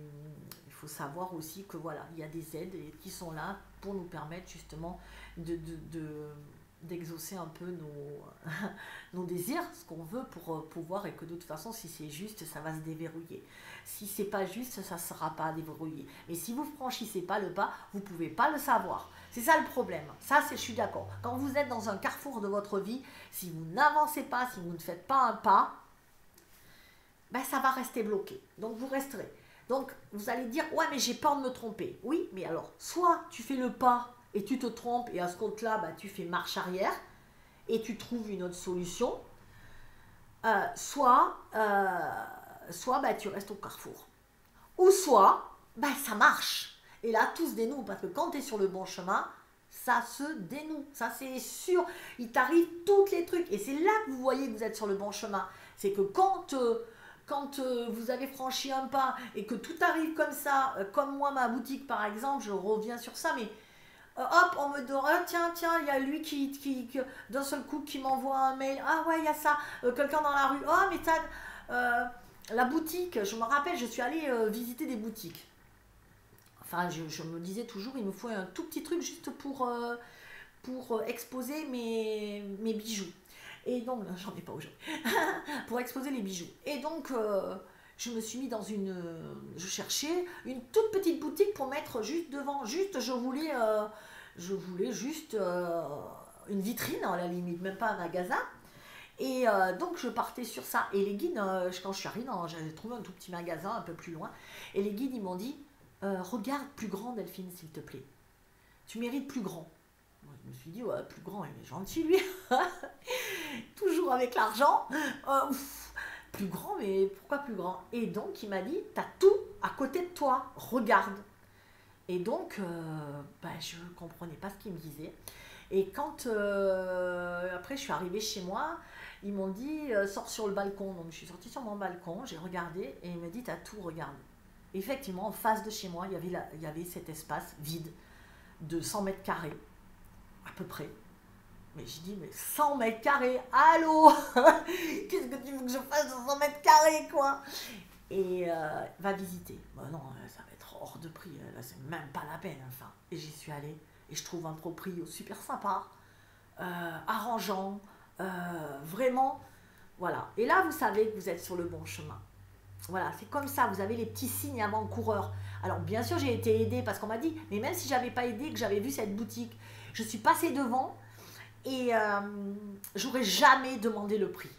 il faut savoir aussi que voilà, il y a des aides qui sont là pour nous permettre justement d'exaucer un peu nos désirs, ce qu'on veut pour pouvoir, et que de toute façon si c'est juste ça va se déverrouiller. Si c'est pas juste, ça ne sera pas déverrouillé. Mais si vous ne franchissez pas le pas, vous ne pouvez pas le savoir. C'est ça le problème. Ça, je suis d'accord. Quand vous êtes dans un carrefour de votre vie, si vous n'avancez pas, si vous ne faites pas un pas, ben ça va rester bloqué. Donc vous resterez. Donc vous allez dire, ouais mais j'ai peur de me tromper. Oui, mais alors, soit tu fais le pas et tu te trompes et à ce compte-là, ben, tu fais marche arrière et tu trouves une autre solution. Soit ben, tu restes au carrefour. Ou soit, ben, ça marche. Et là, tout se dénoue, parce que quand tu es sur le bon chemin, ça se dénoue. Ça, c'est sûr. Il t'arrive tous les trucs. Et c'est là que vous voyez que vous êtes sur le bon chemin. C'est que quand vous avez franchi un pas et que tout arrive comme ça, comme moi, ma boutique, par exemple, je reviens sur ça, mais hop, on me dit, oh, tiens, il y a lui qui d'un seul coup, qui m'envoie un mail. Ah ouais, il y a ça. Quelqu'un dans la rue. Oh, mais t'as... la boutique, je me rappelle, je suis allée visiter des boutiques. Enfin, je me disais toujours, il me faut un tout petit truc juste pour exposer mes bijoux. Et donc, j'en ai pas aujourd'hui, pour exposer les bijoux. Et donc, je me suis mis dans je cherchais une toute petite boutique pour mettre juste devant. Juste, je voulais juste une vitrine, à la limite, même pas un magasin. Et donc je partais sur ça. Et les guides, quand je suis arrivée, j'avais trouvé un tout petit magasin un peu plus loin. Et les guides, ils m'ont dit, regarde plus grand, Delphine, s'il te plaît. Tu mérites plus grand. Moi, je me suis dit, ouais, plus grand, il est gentil, lui. Toujours avec l'argent. Plus grand, mais pourquoi plus grand? Et donc, il m'a dit, t'as tout à côté de toi. Regarde. Et donc, je ne comprenais pas ce qu'il me disait. Et quand, après, je suis arrivée chez moi, ils m'ont dit, sors sur le balcon. Donc, je suis sortie sur mon balcon, j'ai regardé, et il m'a dit, t'as tout regardé. Effectivement, en face de chez moi, il y avait cet espace vide de 100 mètres carrés, à peu près. Mais j'ai dit, mais 100 mètres carrés, allô? Qu'est-ce que tu veux que je fasse de 100 mètres carrés, quoi? Et va visiter. Bah non, ça va être hors de prix, là, c'est même pas la peine. Enfin. Et j'y suis allée, et je trouve un proprio super sympa, arrangeant, vraiment, voilà. Et là, vous savez que vous êtes sur le bon chemin. Voilà, c'est comme ça, vous avez les petits signes avant-coureurs. Alors, bien sûr, j'ai été aidée parce qu'on m'a dit, mais même si j'avais pas aidé, que j'avais vu cette boutique, je suis passée devant et j'aurais jamais demandé le prix.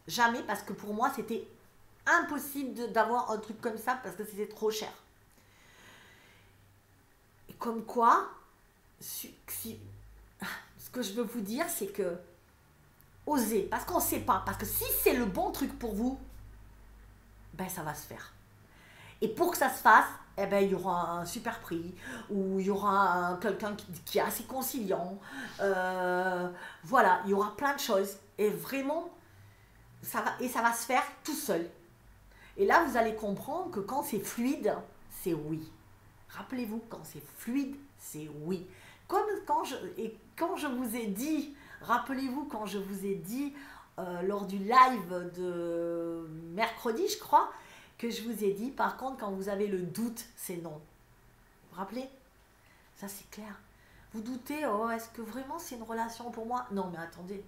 Jamais, parce que pour moi, c'était impossible d'avoir un truc comme ça parce que c'était trop cher. Et comme quoi, ce que je veux vous dire, c'est que osez, parce qu'on ne sait pas, parce que si c'est le bon truc pour vous, ben ça va se faire. Et pour que ça se fasse, eh ben, il y aura un super prix, ou il y aura quelqu'un qui est assez conciliant, voilà, il y aura plein de choses, et vraiment, ça va se faire tout seul. Et là, vous allez comprendre que quand c'est fluide, c'est oui. Rappelez-vous, quand c'est fluide, c'est oui. Comme quand je vous ai dit, rappelez-vous quand je vous ai dit lors du live de mercredi, je crois, que je vous ai dit, par contre, quand vous avez le doute, c'est non. Vous vous rappelez? Ça, c'est clair. Vous doutez, oh, est-ce que vraiment c'est une relation pour moi? Non, mais attendez.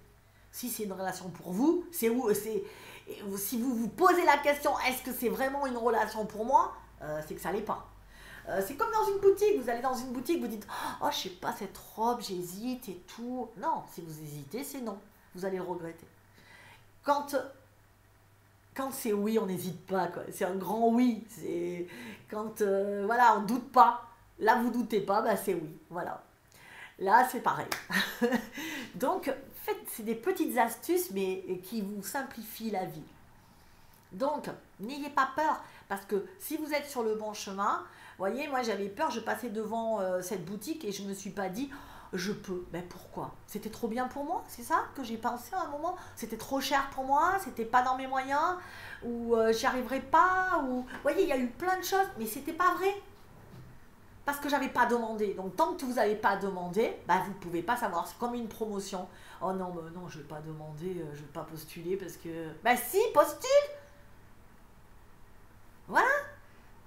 Si c'est une relation pour vous, c'est où? Si vous vous posez la question, est-ce que c'est vraiment une relation pour moi? C'est que ça l'est pas. C'est comme dans une boutique, vous allez dans une boutique, vous dites « Oh, je sais pas, cette robe, j'hésite et tout. » Non, si vous hésitez, c'est non. Vous allez le regretter. Quand c'est oui, on n'hésite pas, quoi. C'est un grand oui. C'est quand, voilà, on ne doute pas. Là, vous doutez pas, bah, c'est oui. Voilà. Là, c'est pareil. Donc, c'est des petites astuces, mais qui vous simplifient la vie. Donc, n'ayez pas peur, parce que si vous êtes sur le bon chemin, vous voyez, moi j'avais peur, je passais devant cette boutique et je ne me suis pas dit, je peux. Ben pourquoi? C'était trop bien pour moi, c'est ça que j'ai pensé à un moment? C'était trop cher pour moi, c'était pas dans mes moyens, ou j'y arriverais pas, ou... Vous voyez, il y a eu plein de choses, mais c'était pas vrai. parce que j'avais pas demandé. Donc tant que vous n'avez pas demandé, bah, vous ne pouvez pas savoir. C'est comme une promotion. Oh non, bah non, je ne vais pas demander, je ne vais pas postuler parce que... Bah si, postule. Voilà.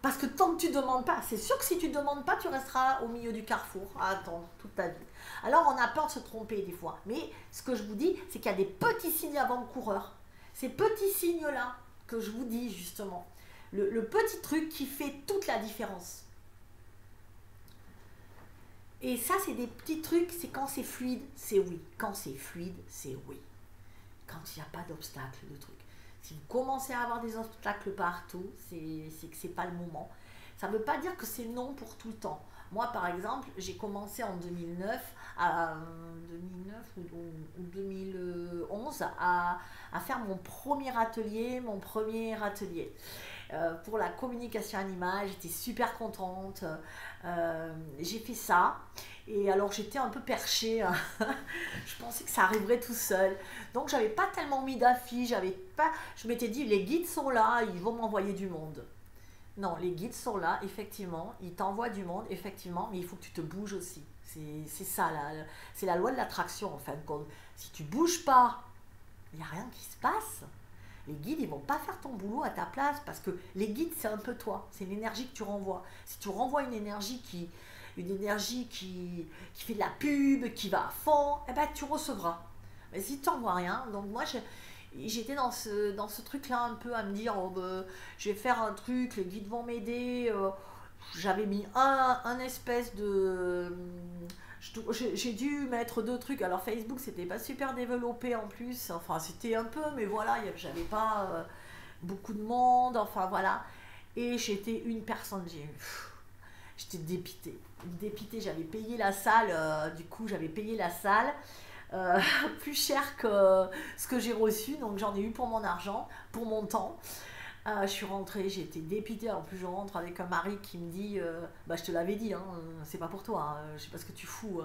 Parce que tant que tu ne demandes pas, c'est sûr que si tu ne demandes pas, tu resteras au milieu du carrefour à attendre toute ta vie. Alors on a peur de se tromper des fois. Mais ce que je vous dis, c'est qu'il y a des petits signes avant-coureurs. Ces petits signes-là que je vous dis justement. Le petit truc qui fait toute la différence. Et ça, c'est des petits trucs, c'est quand c'est fluide, c'est oui. Quand c'est fluide, c'est oui. Quand il n'y a pas d'obstacle, de truc. Si vous commencez à avoir des obstacles partout, c'est que ce n'est pas le moment. Ça ne veut pas dire que c'est non pour tout le temps. Moi, par exemple, j'ai commencé en 2009 ou 2011 à faire mon premier atelier. Pour la communication animale, j'étais super contente. J'ai fait ça. Et alors j'étais un peu perchée, hein. Je pensais que ça arriverait tout seul. Donc j'avais pas tellement mis d'affiches, je m'étais dit les guides sont là, ils vont m'envoyer du monde. Non, les guides sont là, effectivement, ils t'envoient du monde, effectivement, mais il faut que tu te bouges aussi. C'est ça, c'est la loi de l'attraction en fin de compte. Si tu bouges pas, il n'y a rien qui se passe. Les guides, ils vont pas faire ton boulot à ta place parce que les guides, c'est un peu toi, c'est l'énergie que tu renvoies. Si tu renvoies une énergie qui fait de la pub, qui va à fond, eh ben, tu recevras. Mais si tu n'envoies rien, donc moi, j'étais dans ce truc-là un peu à me dire, oh, ben, je vais faire un truc, les guides vont m'aider. J'avais mis un espèce de... J'ai dû mettre 2 trucs. Alors Facebook, c'était pas super développé en plus. Enfin, c'était un peu, mais voilà, j'avais pas beaucoup de monde. Enfin, voilà. Et j'étais une personne. J'étais dépitée. J'avais payé la salle. Du coup, j'avais payé la salle plus cher que ce que j'ai reçu. Donc, j'en ai eu pour mon argent, pour mon temps. Je suis rentrée, j'ai été dépitée. En plus, je rentre avec un mari qui me dit bah, je te l'avais dit, hein, c'est pas pour toi, hein, je sais pas ce que tu fous.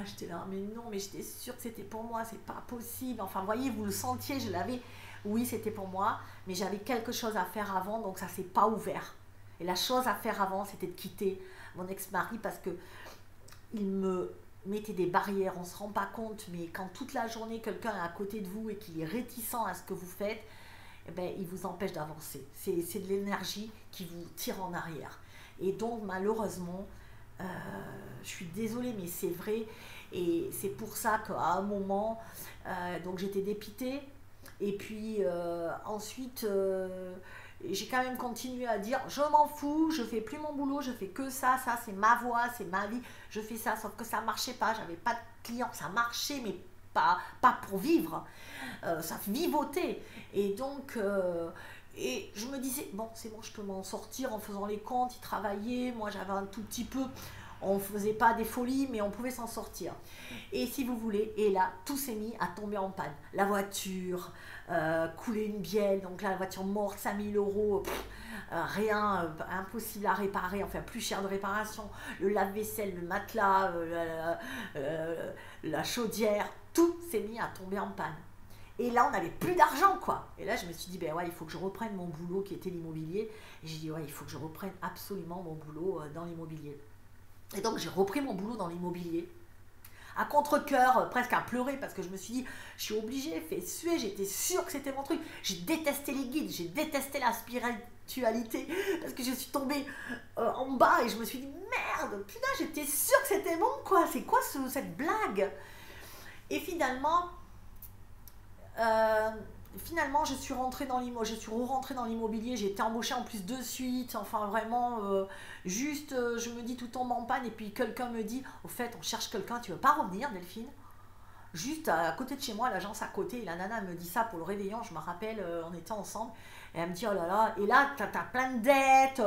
J'étais là, mais non, mais j'étais sûre que c'était pour moi, c'est pas possible. Enfin, voyez, vous le sentiez, je l'avais. Oui, c'était pour moi, mais j'avais quelque chose à faire avant, donc ça s'est pas ouvert. Et la chose à faire avant, c'était de quitter mon ex-mari parce que il me mettait des barrières. On se rend pas compte, mais quand toute la journée, quelqu'un est à côté de vous et qu'il est réticent à ce que vous faites, eh ben, il vous empêche d'avancer. C'est de l'énergie qui vous tire en arrière. Et donc, malheureusement, je suis désolée, mais c'est vrai. Et c'est pour ça qu'à un moment, donc j'étais dépitée. Et puis, ensuite, j'ai quand même continué à dire, je m'en fous, je fais plus mon boulot, je fais que ça c'est ma voix, c'est ma vie, je fais ça, sauf que ça marchait pas, j'avais pas de clients, ça marchait, mais pas pour vivre, ça vivotait. Et donc, et je me disais, bon, c'est bon, je peux m'en sortir en faisant les comptes, y travailler, moi j'avais un tout petit peu, on ne faisait pas des folies, mais on pouvait s'en sortir. Et si vous voulez, et là, tout s'est mis à tomber en panne. La voiture, couler une bielle, donc là, la voiture morte, 5000 €, rien, impossible à réparer, enfin plus cher de réparation, le lave-vaisselle, le matelas, la chaudière, tout s'est mis à tomber en panne. Et là, on n'avait plus d'argent, quoi. Et là, je me suis dit, ben ouais, il faut que je reprenne mon boulot qui était l'immobilier. Et j'ai dit, ouais, il faut que je reprenne absolument mon boulot dans l'immobilier. Et donc, j'ai repris mon boulot dans l'immobilier. À contre-cœur, presque à pleurer, parce que je me suis dit, je suis obligée, fait suer, j'étais sûre que c'était mon truc. J'ai détesté les guides, j'ai détesté la spiritualité, parce que je suis tombée en bas et je me suis dit, merde, putain, j'étais sûre que c'était bon, quoi. C'est quoi cette blague? Et finalement, je suis rentrée dans l'immobilier, je suis re-rentrée dans l'immobilier, j'ai été embauchée en plus de suite, enfin vraiment, je me dis tout tombe en panne et puis quelqu'un me dit, au fait, on cherche quelqu'un, tu veux pas revenir, Delphine? Juste à côté de chez moi, l'agence à côté, et la nana me dit ça pour le réveillon, je me rappelle, on était ensemble, et elle me dit, oh là là, et là, t'as plein de dettes,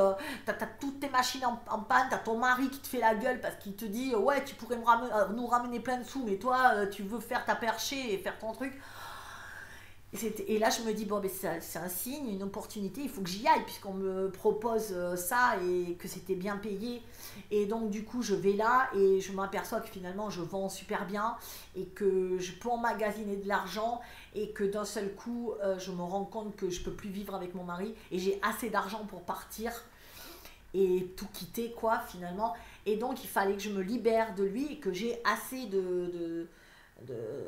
t'as toutes tes machines en panne, t'as ton mari qui te fait la gueule parce qu'il te dit, ouais, tu pourrais nous ramener plein de sous, mais toi, tu veux faire ta perchée et faire ton truc. Et là, je me dis, bon, ben, c'est un signe, une opportunité, il faut que j'y aille, puisqu'on me propose ça et que c'était bien payé. Et donc, du coup, je vais là et je m'aperçois que finalement, je vends super bien et que je peux emmagasiner de l'argent et que d'un seul coup, je me rends compte que je ne peux plus vivre avec mon mari et j'ai assez d'argent pour partir. et tout quitter quoi finalement. Et donc il fallait que je me libère de lui et que j'ai assez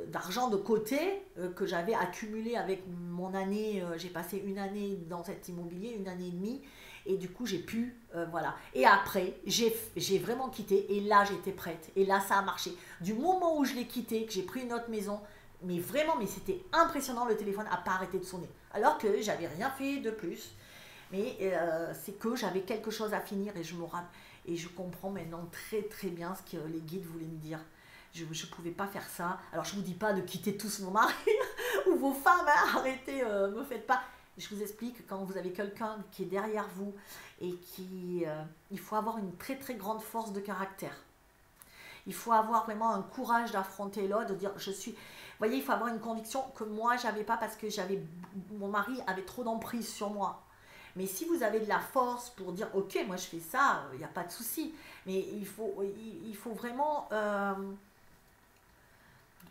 d'argent de côté que j'avais accumulé avec mon année. J'ai passé une année dans cet immobilier, une année et demie. Et du coup, j'ai pu, voilà. Et après, j'ai vraiment quitté. Et là, j'étais prête. Et là, ça a marché. Du moment où je l'ai quitté, que j'ai pris une autre maison, mais vraiment, mais c'était impressionnant, le téléphone n'a pas arrêté de sonner. Alors que j'avais rien fait de plus. Mais c'est que j'avais quelque chose à finir et je comprends maintenant très très bien ce que les guides voulaient me dire. Je ne pouvais pas faire ça. Alors je ne vous dis pas de quitter tous vos maris ou vos femmes, hein, arrêtez, me faites pas. Je vous explique, quand vous avez quelqu'un qui est derrière vous et il faut avoir une très très grande force de caractère. Il faut avoir vraiment un courage d'affronter l'autre, de dire je suis. Vous voyez, il faut avoir une conviction que moi j'avais pas parce que mon mari avait trop d'emprise sur moi. Mais si vous avez de la force pour dire ok, moi je fais ça, il n'y a pas de souci. Mais il faut vraiment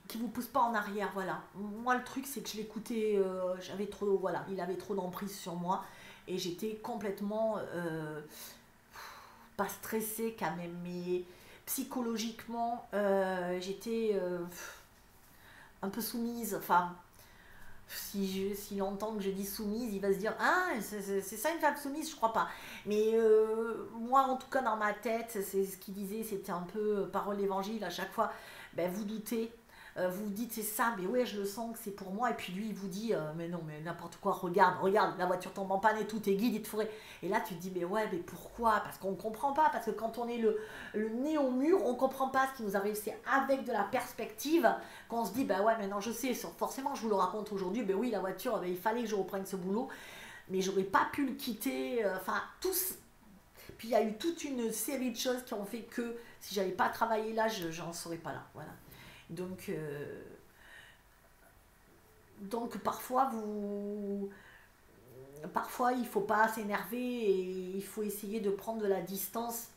qui vous pousse pas en arrière, voilà. Moi le truc c'est que je l'écoutais, j'avais trop, voilà, il avait trop d'emprise sur moi et j'étais complètement pas stressée quand même, mais psychologiquement j'étais un peu soumise, enfin s'il entend que je dis soumise, il va se dire ah c'est ça une femme soumise, je crois pas. Mais moi en tout cas dans ma tête, c'est ce qu'il disait, c'était un peu parole d'évangile à chaque fois. Ben vous doutez, vous vous dites c'est ça, mais ouais je le sens que c'est pour moi. Et puis lui il vous dit mais non mais n'importe quoi, regarde la voiture tombe en panne et tout, t'es guide, il te ferait. Et là tu te dis mais ouais mais pourquoi? Parce qu'on ne comprend pas, parce que quand on est le nez au mur, on ne comprend pas ce qui nous arrive. C'est avec de la perspective qu'on se dit bah ouais maintenant je sais, forcément je vous le raconte aujourd'hui, ben oui la voiture, ben, il fallait que je reprenne ce boulot, mais j'aurais pas pu le quitter, enfin tous. Puis il y a eu toute une série de choses qui ont fait que si j'avais pas travaillé là, j'en serais pas là, voilà. Donc parfois il faut pas s'énerver et il faut essayer de prendre de la distance,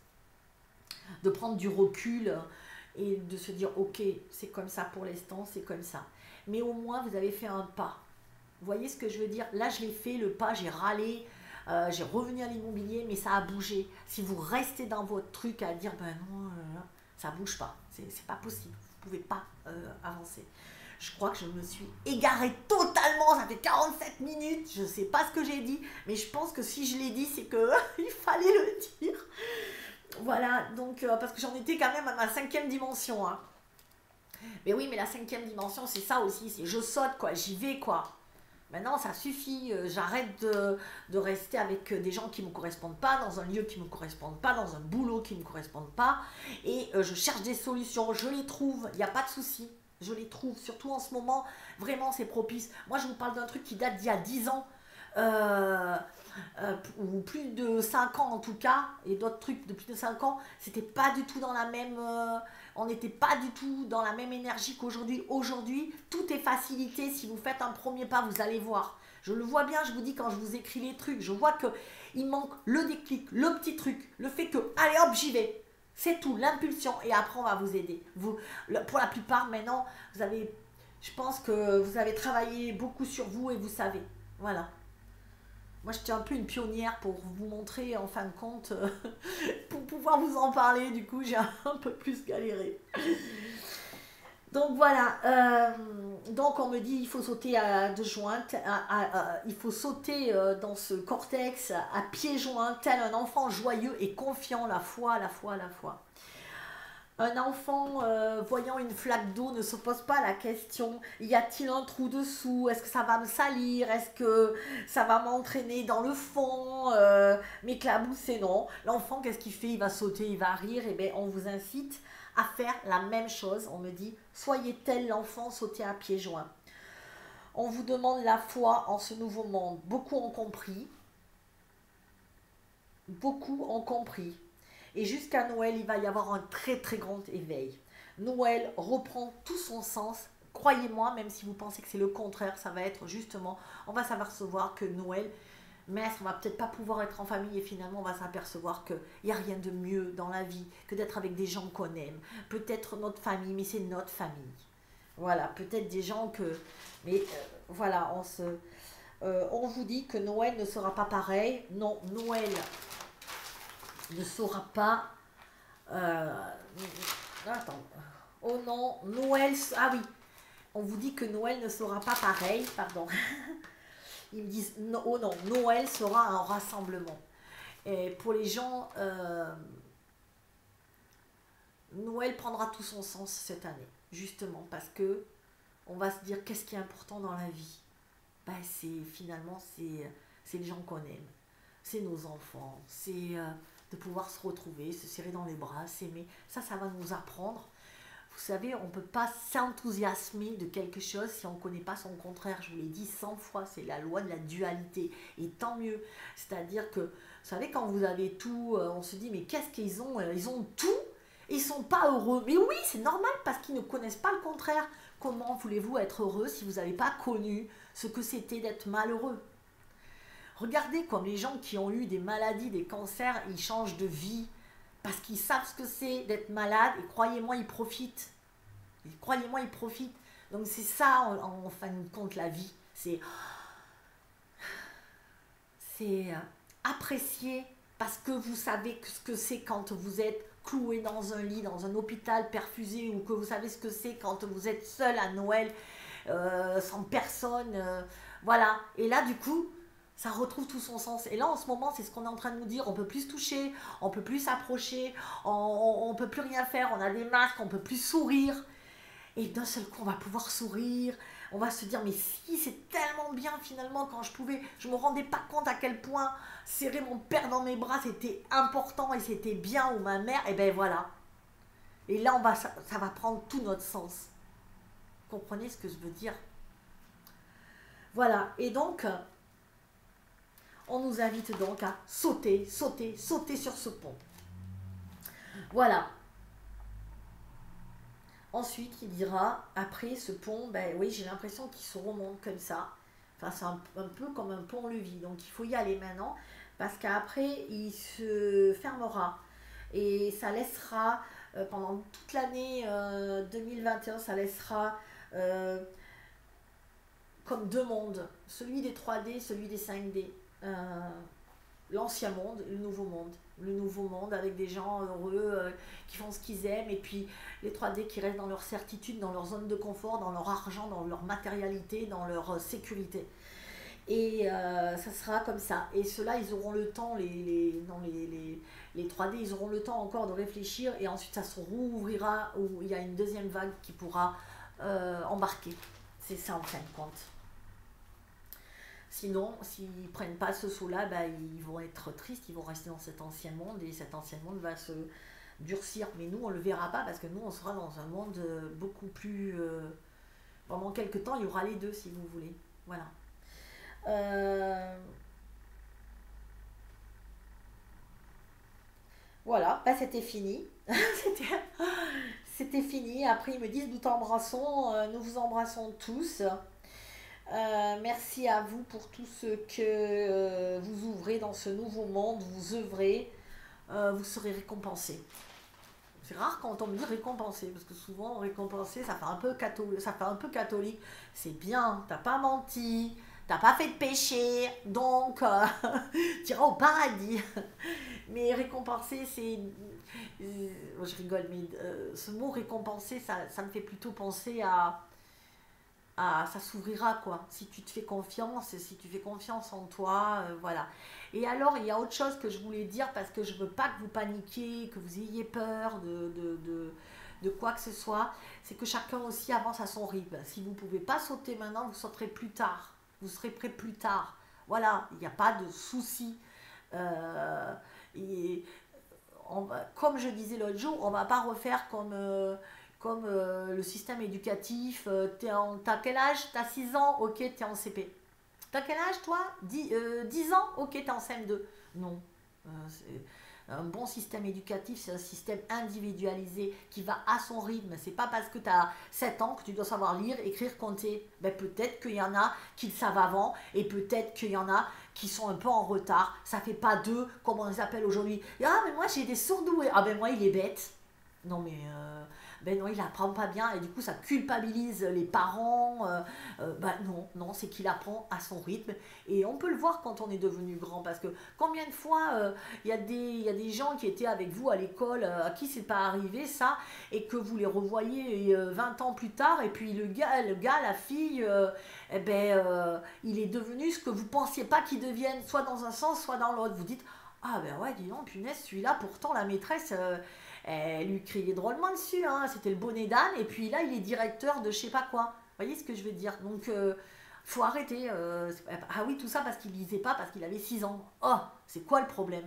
de prendre du recul et de se dire ok c'est comme ça pour l'instant, c'est comme ça. Mais au moins vous avez fait un pas. Vous voyez ce que je veux dire? Là je l'ai fait, le pas, j'ai râlé, j'ai revenu à l'immobilier, mais ça a bougé. Si vous restez dans votre truc à dire ben non, ça bouge pas, c'est pas possible, vous pouvez pas avancer. Je crois que je me suis égarée totalement, ça fait 47 minutes, je sais pas ce que j'ai dit, mais je pense que si je l'ai dit, c'est que il fallait le dire. Voilà, donc parce que j'en étais quand même à ma 5e dimension. Hein. Mais oui, mais la 5e dimension, c'est ça aussi, c'est je saute quoi, j'y vais quoi. Maintenant, ça suffit, j'arrête de rester avec des gens qui ne me correspondent pas, dans un lieu qui ne me correspond pas, dans un boulot qui ne me correspond pas, et je cherche des solutions, je les trouve, il n'y a pas de souci, je les trouve, surtout en ce moment, vraiment c'est propice. Moi, je vous parle d'un truc qui date d'il y a 10 ans, ou plus de 5 ans en tout cas, et d'autres trucs de plus de 5 ans, c'était pas du tout dans la même... on n'était pas du tout dans la même énergie qu'aujourd'hui. Aujourd'hui, tout est facilité. Si vous faites un premier pas, vous allez voir. Je le vois bien, je vous dis, quand je vous écris les trucs, je vois qu'il manque le déclic, le petit truc, le fait que, allez hop, j'y vais. C'est tout, l'impulsion. Et après, on va vous aider. Pour la plupart, maintenant, je pense que vous avez travaillé beaucoup sur vous et vous savez. Voilà. Moi, j'étais un peu une pionnière pour vous montrer, en fin de compte, pour pouvoir vous en parler. Du coup, j'ai un peu plus galéré. Donc voilà. Donc on me dit il faut sauter à deux jointes. Il faut sauter dans ce cortex à pieds joints, tel un enfant joyeux et confiant. La foi, la foi, la foi. Un enfant voyant une flaque d'eau ne se pose pas la question, y a-t-il un trou dessous? Est-ce que ça va me salir? Est-ce que ça va m'entraîner dans le fond? M'éclabousser? Non. L'enfant, qu'est-ce qu'il fait? Il va sauter, il va rire. Et bien, on vous incite à faire la même chose. On me dit, soyez tel l'enfant, sautez à pieds joints. On vous demande la foi en ce nouveau monde. Beaucoup ont compris. Beaucoup ont compris. Et jusqu'à Noël, il va y avoir un très très grand éveil. Noël reprend tout son sens. Croyez-moi, même si vous pensez que c'est le contraire, ça va être justement, on va s'apercevoir que Noël, mais on va peut-être pas pouvoir être en famille et finalement on va s'apercevoir qu'il n'y a rien de mieux dans la vie que d'être avec des gens qu'on aime. Peut-être notre famille, mais c'est notre famille. Voilà, peut-être des gens que... Mais voilà, on vous dit que Noël ne sera pas pareil. Non, Noël... ne saura pas... attends. Oh non, Noël... Ah oui, on vous dit que Noël ne sera pas pareil, pardon. Ils me disent, oh non, Noël sera un rassemblement. Et pour les gens, Noël prendra tout son sens cette année, justement, parce que on va se dire qu'est-ce qui est important dans la vie. Ben, finalement, c'est les gens qu'on aime, c'est nos enfants, c'est de pouvoir se retrouver, se serrer dans les bras, s'aimer. Ça va nous apprendre. Vous savez, on ne peut pas s'enthousiasmer de quelque chose si on ne connaît pas son contraire. Je vous l'ai dit 100 fois, c'est la loi de la dualité. Et tant mieux. C'est-à-dire que, vous savez, quand vous avez tout, on se dit, mais qu'est-ce qu'ils ont? Ils ont tout, ils ne sont pas heureux. Mais oui, c'est normal parce qu'ils ne connaissent pas le contraire. Comment voulez-vous être heureux si vous n'avez pas connu ce que c'était d'être malheureux? Regardez comme les gens qui ont eu des maladies, des cancers, ils changent de vie. Parce qu'ils savent ce que c'est d'être malade et croyez-moi, ils profitent. Croyez-moi, ils profitent. Donc c'est ça, en fin de compte, la vie. C'est apprécier parce que vous savez ce que c'est quand vous êtes cloué dans un lit, dans un hôpital perfusé, ou que vous savez ce que c'est quand vous êtes seul à Noël, sans personne. Voilà. Et là, du coup... ça retrouve tout son sens. Et là, en ce moment, c'est ce qu'on est en train de nous dire. On ne peut plus se toucher, on ne peut plus s'approcher, on ne peut plus rien faire, on a des masques, on ne peut plus sourire. Et d'un seul coup, on va pouvoir sourire. On va se dire, mais si, c'est tellement bien finalement quand je ne me rendais pas compte à quel point serrer mon père dans mes bras, c'était important et c'était bien, ou ma mère, et ben voilà. Et là, ça va prendre tout notre sens. Vous comprenez ce que je veux dire? Voilà. Et donc... on nous invite donc à sauter, sauter, sauter sur ce pont. Voilà. Ensuite, il dira, après ce pont, ben oui, j'ai l'impression qu'il se remonte comme ça. Enfin, c'est un peu comme un pont-levis. Donc, il faut y aller maintenant, parce qu'après, il se fermera. Et ça laissera, pendant toute l'année 2021, ça laissera comme deux mondes. Celui des 3D, celui des 5D. L'ancien monde, le nouveau monde. Le nouveau monde avec des gens heureux qui font ce qu'ils aiment, et puis les 3D qui restent dans leur certitude, dans leur zone de confort, dans leur argent, dans leur matérialité, dans leur sécurité. Et ça sera comme ça. Et ceux-là, ils auront le temps, les 3D, ils auront le temps encore de réfléchir, et ensuite ça se rouvrira, où il y a une deuxième vague qui pourra embarquer. C'est ça en fin de compte. Sinon, s'ils ne prennent pas ce saut-là, bah, ils vont être tristes, ils vont rester dans cet ancien monde, et cet ancien monde va se durcir. Mais nous, on ne le verra pas, parce que nous, on sera dans un monde beaucoup plus... pendant quelques temps, il y aura les deux, si vous voulez. Voilà. Voilà, bah, c'était fini. C'était fini. Après, ils me disent, nous t'embrassons, nous vous embrassons tous. Merci à vous pour tout ce que vous ouvrez dans ce nouveau monde, vous œuvrez, vous serez récompensé. C'est rare quand on me dit récompensé, parce que souvent récompensé, ça fait un peu catholique. C'est bien, t'as pas menti, t'as pas fait de péché, donc tu iras au paradis. Mais récompensé, c'est... je rigole, mais ce mot récompensé, ça me fait plutôt penser à... ça s'ouvrira, quoi, si tu te fais confiance, si tu fais confiance en toi, voilà. Et alors, il y a autre chose que je voulais dire, parce que je veux pas que vous paniquiez, que vous ayez peur de quoi que ce soit, c'est que chacun aussi avance à son rythme. Si vous ne pouvez pas sauter maintenant, vous sauterez plus tard, vous serez prêt plus tard, voilà, il n'y a pas de souci. Comme je disais l'autre jour, on ne va pas refaire comme le système éducatif. T'as quel âge? T'as 6 ans? Ok, t'es en CP. T'as quel âge, toi? 10 ans? Ok, t'es en CM2. Non. Un bon système éducatif, c'est un système individualisé qui va à son rythme. C'est pas parce que tu as 7 ans que tu dois savoir lire, écrire, compter. Ben, peut-être qu'il y en a qui le savent avant, et peut-être qu'il y en a qui sont un peu en retard. Ça fait pas d'eux, comme on les appelle aujourd'hui. Ah, mais moi j'ai des surdoués. Ah, ben moi il est bête. Non mais ben non, il apprend pas bien et du coup ça culpabilise les parents. Ben non, non, c'est qu'il apprend à son rythme et on peut le voir quand on est devenu grand parce que combien de fois il y a des gens qui étaient avec vous à l'école à qui c'est pas arrivé ça et que vous les revoyez 20 ans plus tard et puis la fille, il est devenu ce que vous pensiez pas qu'il devienne, soit dans un sens, soit dans l'autre. Vous dites ah ben ouais, dis donc, punaise, celui-là, pourtant la maîtresse, elle lui criait drôlement dessus, hein, c'était le bonnet d'âne, et puis là, il est directeur de je sais pas quoi. Vous voyez ce que je veux dire? Donc, faut arrêter. Ah oui, tout ça parce qu'il lisait pas, parce qu'il avait 6 ans. Oh, c'est quoi le problème?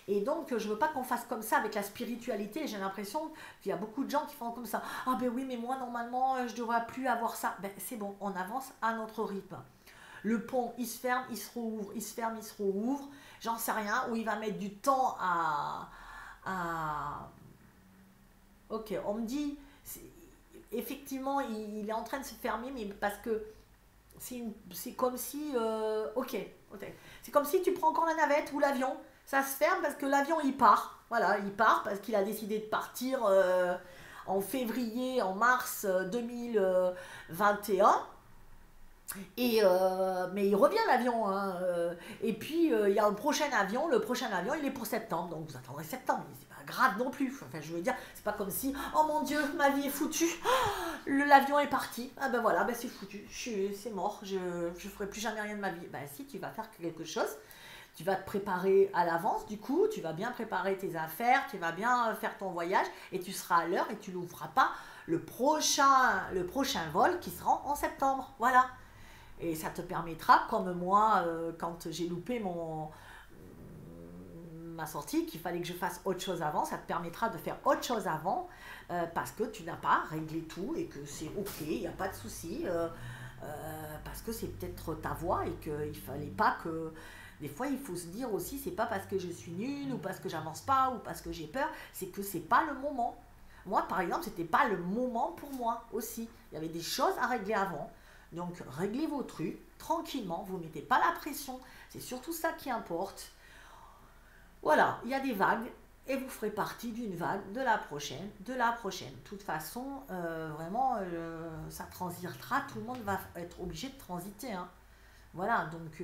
Et donc, je veux pas qu'on fasse comme ça avec la spiritualité. J'ai l'impression qu'il y a beaucoup de gens qui font comme ça. Ah ben oui, mais moi, normalement, je devrais plus avoir ça. Ben, c'est bon, on avance à notre rythme. Le pont, il se ferme, il se rouvre, il se ferme, il se rouvre. J'en sais rien, où il va mettre du temps à... Ok, on me dit, effectivement, il est en train de se fermer, mais parce que c'est comme si... ok, ok. C'est comme si tu prends encore la navette ou l'avion, ça se ferme parce que l'avion, il part. Voilà, il part parce qu'il a décidé de partir en février, en mars 2021. Mais il revient l'avion, hein, et puis il y a le prochain avion il est pour septembre, donc vous attendrez septembre, mais c'est pas grave non plus, enfin je veux dire, c'est pas comme si, oh mon dieu, ma vie est foutue, l'avion est parti, ah ben voilà, ben c'est foutu, c'est mort, je ferai plus jamais rien de ma vie. Ben si, tu vas faire quelque chose, tu vas te préparer à l'avance, du coup, tu vas bien préparer tes affaires, tu vas bien faire ton voyage, et tu seras à l'heure, et tu n'ouvras pas le prochain vol qui sera en septembre, voilà. Et ça te permettra, comme moi, quand j'ai loupé ma sortie, qu'il fallait que je fasse autre chose avant, ça te permettra de faire autre chose avant, parce que tu n'as pas réglé tout et que c'est ok, il n'y a pas de souci, parce que c'est peut-être ta voie et qu'il ne fallait pas que... Des fois, il faut se dire aussi, c'est pas parce que je suis nulle ou parce que j'avance pas ou parce que j'ai peur, c'est que c'est pas le moment. Moi, par exemple, c'était pas le moment pour moi aussi. Il y avait des choses à régler avant. Donc, réglez vos trucs tranquillement, vous ne mettez pas la pression, c'est surtout ça qui importe. Voilà, il y a des vagues et vous ferez partie d'une vague, de la prochaine, de la prochaine. De toute façon, vraiment, ça transitera, tout le monde va être obligé de transiter, hein. Voilà, donc,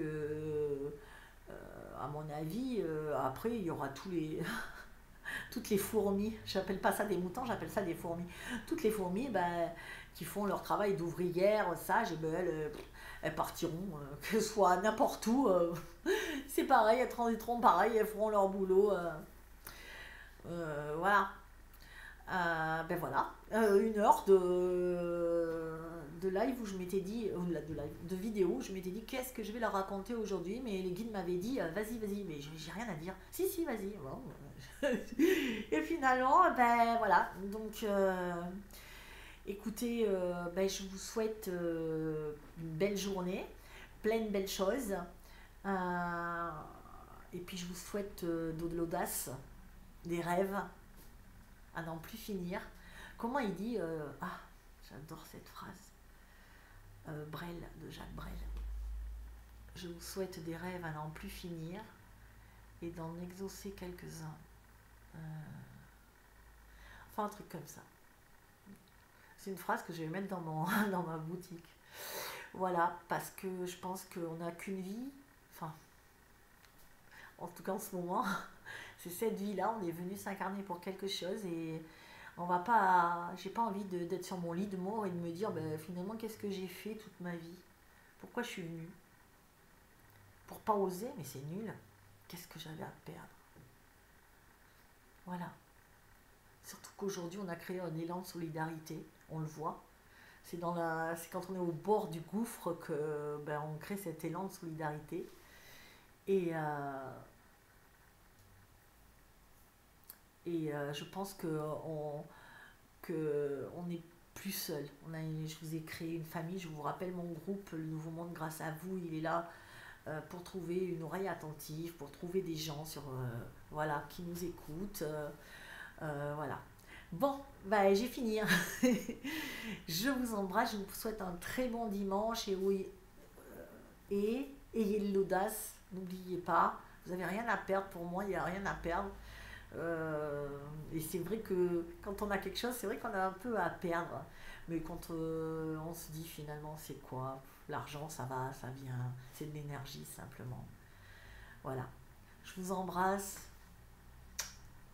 à mon avis, après, il y aura toutes les fourmis, j'appelle pas ça des moutons, j'appelle ça des fourmis. Toutes les fourmis, ben, qui font leur travail d'ouvrière, sage, et ben, elles partiront, que ce soit n'importe où. C'est pareil, elles transiteront pareil, elles feront leur boulot. Voilà. Ben voilà. 1 heure de live où je m'étais dit, de vidéo, où je m'étais dit qu'est-ce que je vais leur raconter aujourd'hui, mais les guides m'avaient dit vas-y, vas-y, mais j'ai rien à dire. Si, si, vas-y. Bon. Et finalement, ben voilà. Donc, écoutez, ben, je vous souhaite une belle journée, plein de belles choses. Euh, et puis, je vous souhaite de l'audace, des rêves à n'en plus finir. Comment il dit ah, j'adore cette phrase. Brel, de Jacques Brel. Je vous souhaite des rêves à n'en plus finir et d'en exaucer quelques-uns. Enfin, un truc comme ça. C'est une phrase que je vais mettre dans ma boutique. Voilà, parce que je pense qu'on n'a qu'une vie. Enfin, en tout cas en ce moment, c'est cette vie-là. On est venu s'incarner pour quelque chose et on va pas. J'ai pas envie d'être sur mon lit de mort et de me dire ben, finalement qu'est-ce que j'ai fait toute ma vie? Pourquoi je suis venue? Pour pas oser, mais c'est nul. Qu'est-ce que j'avais à perdre? Voilà. Surtout qu'aujourd'hui, on a créé un élan de solidarité, on le voit. C'est quand on est au bord du gouffre que ben, on crée cet élan de solidarité. Et je pense qu'on n'est plus seul. Je vous ai créé une famille, je vous rappelle mon groupe, le Nouveau Monde, grâce à vous, il est là pour trouver une oreille attentive, pour trouver des gens voilà, qui nous écoutent. Voilà. Bon, bah, j'ai fini, hein. Je vous embrasse, je vous souhaite un très bon dimanche et ayez de l'audace, n'oubliez pas, vous n'avez rien à perdre pour moi, il n'y a rien à perdre. Et c'est vrai que quand on a quelque chose, c'est vrai qu'on a un peu à perdre. Mais quand on se dit finalement, c'est quoi? L'argent, ça va, ça vient. C'est de l'énergie simplement. Voilà. Je vous embrasse.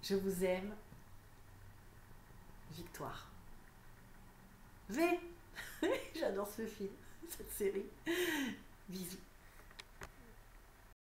Je vous aime. Victoire. V. J'adore ce film, cette série. Bisous.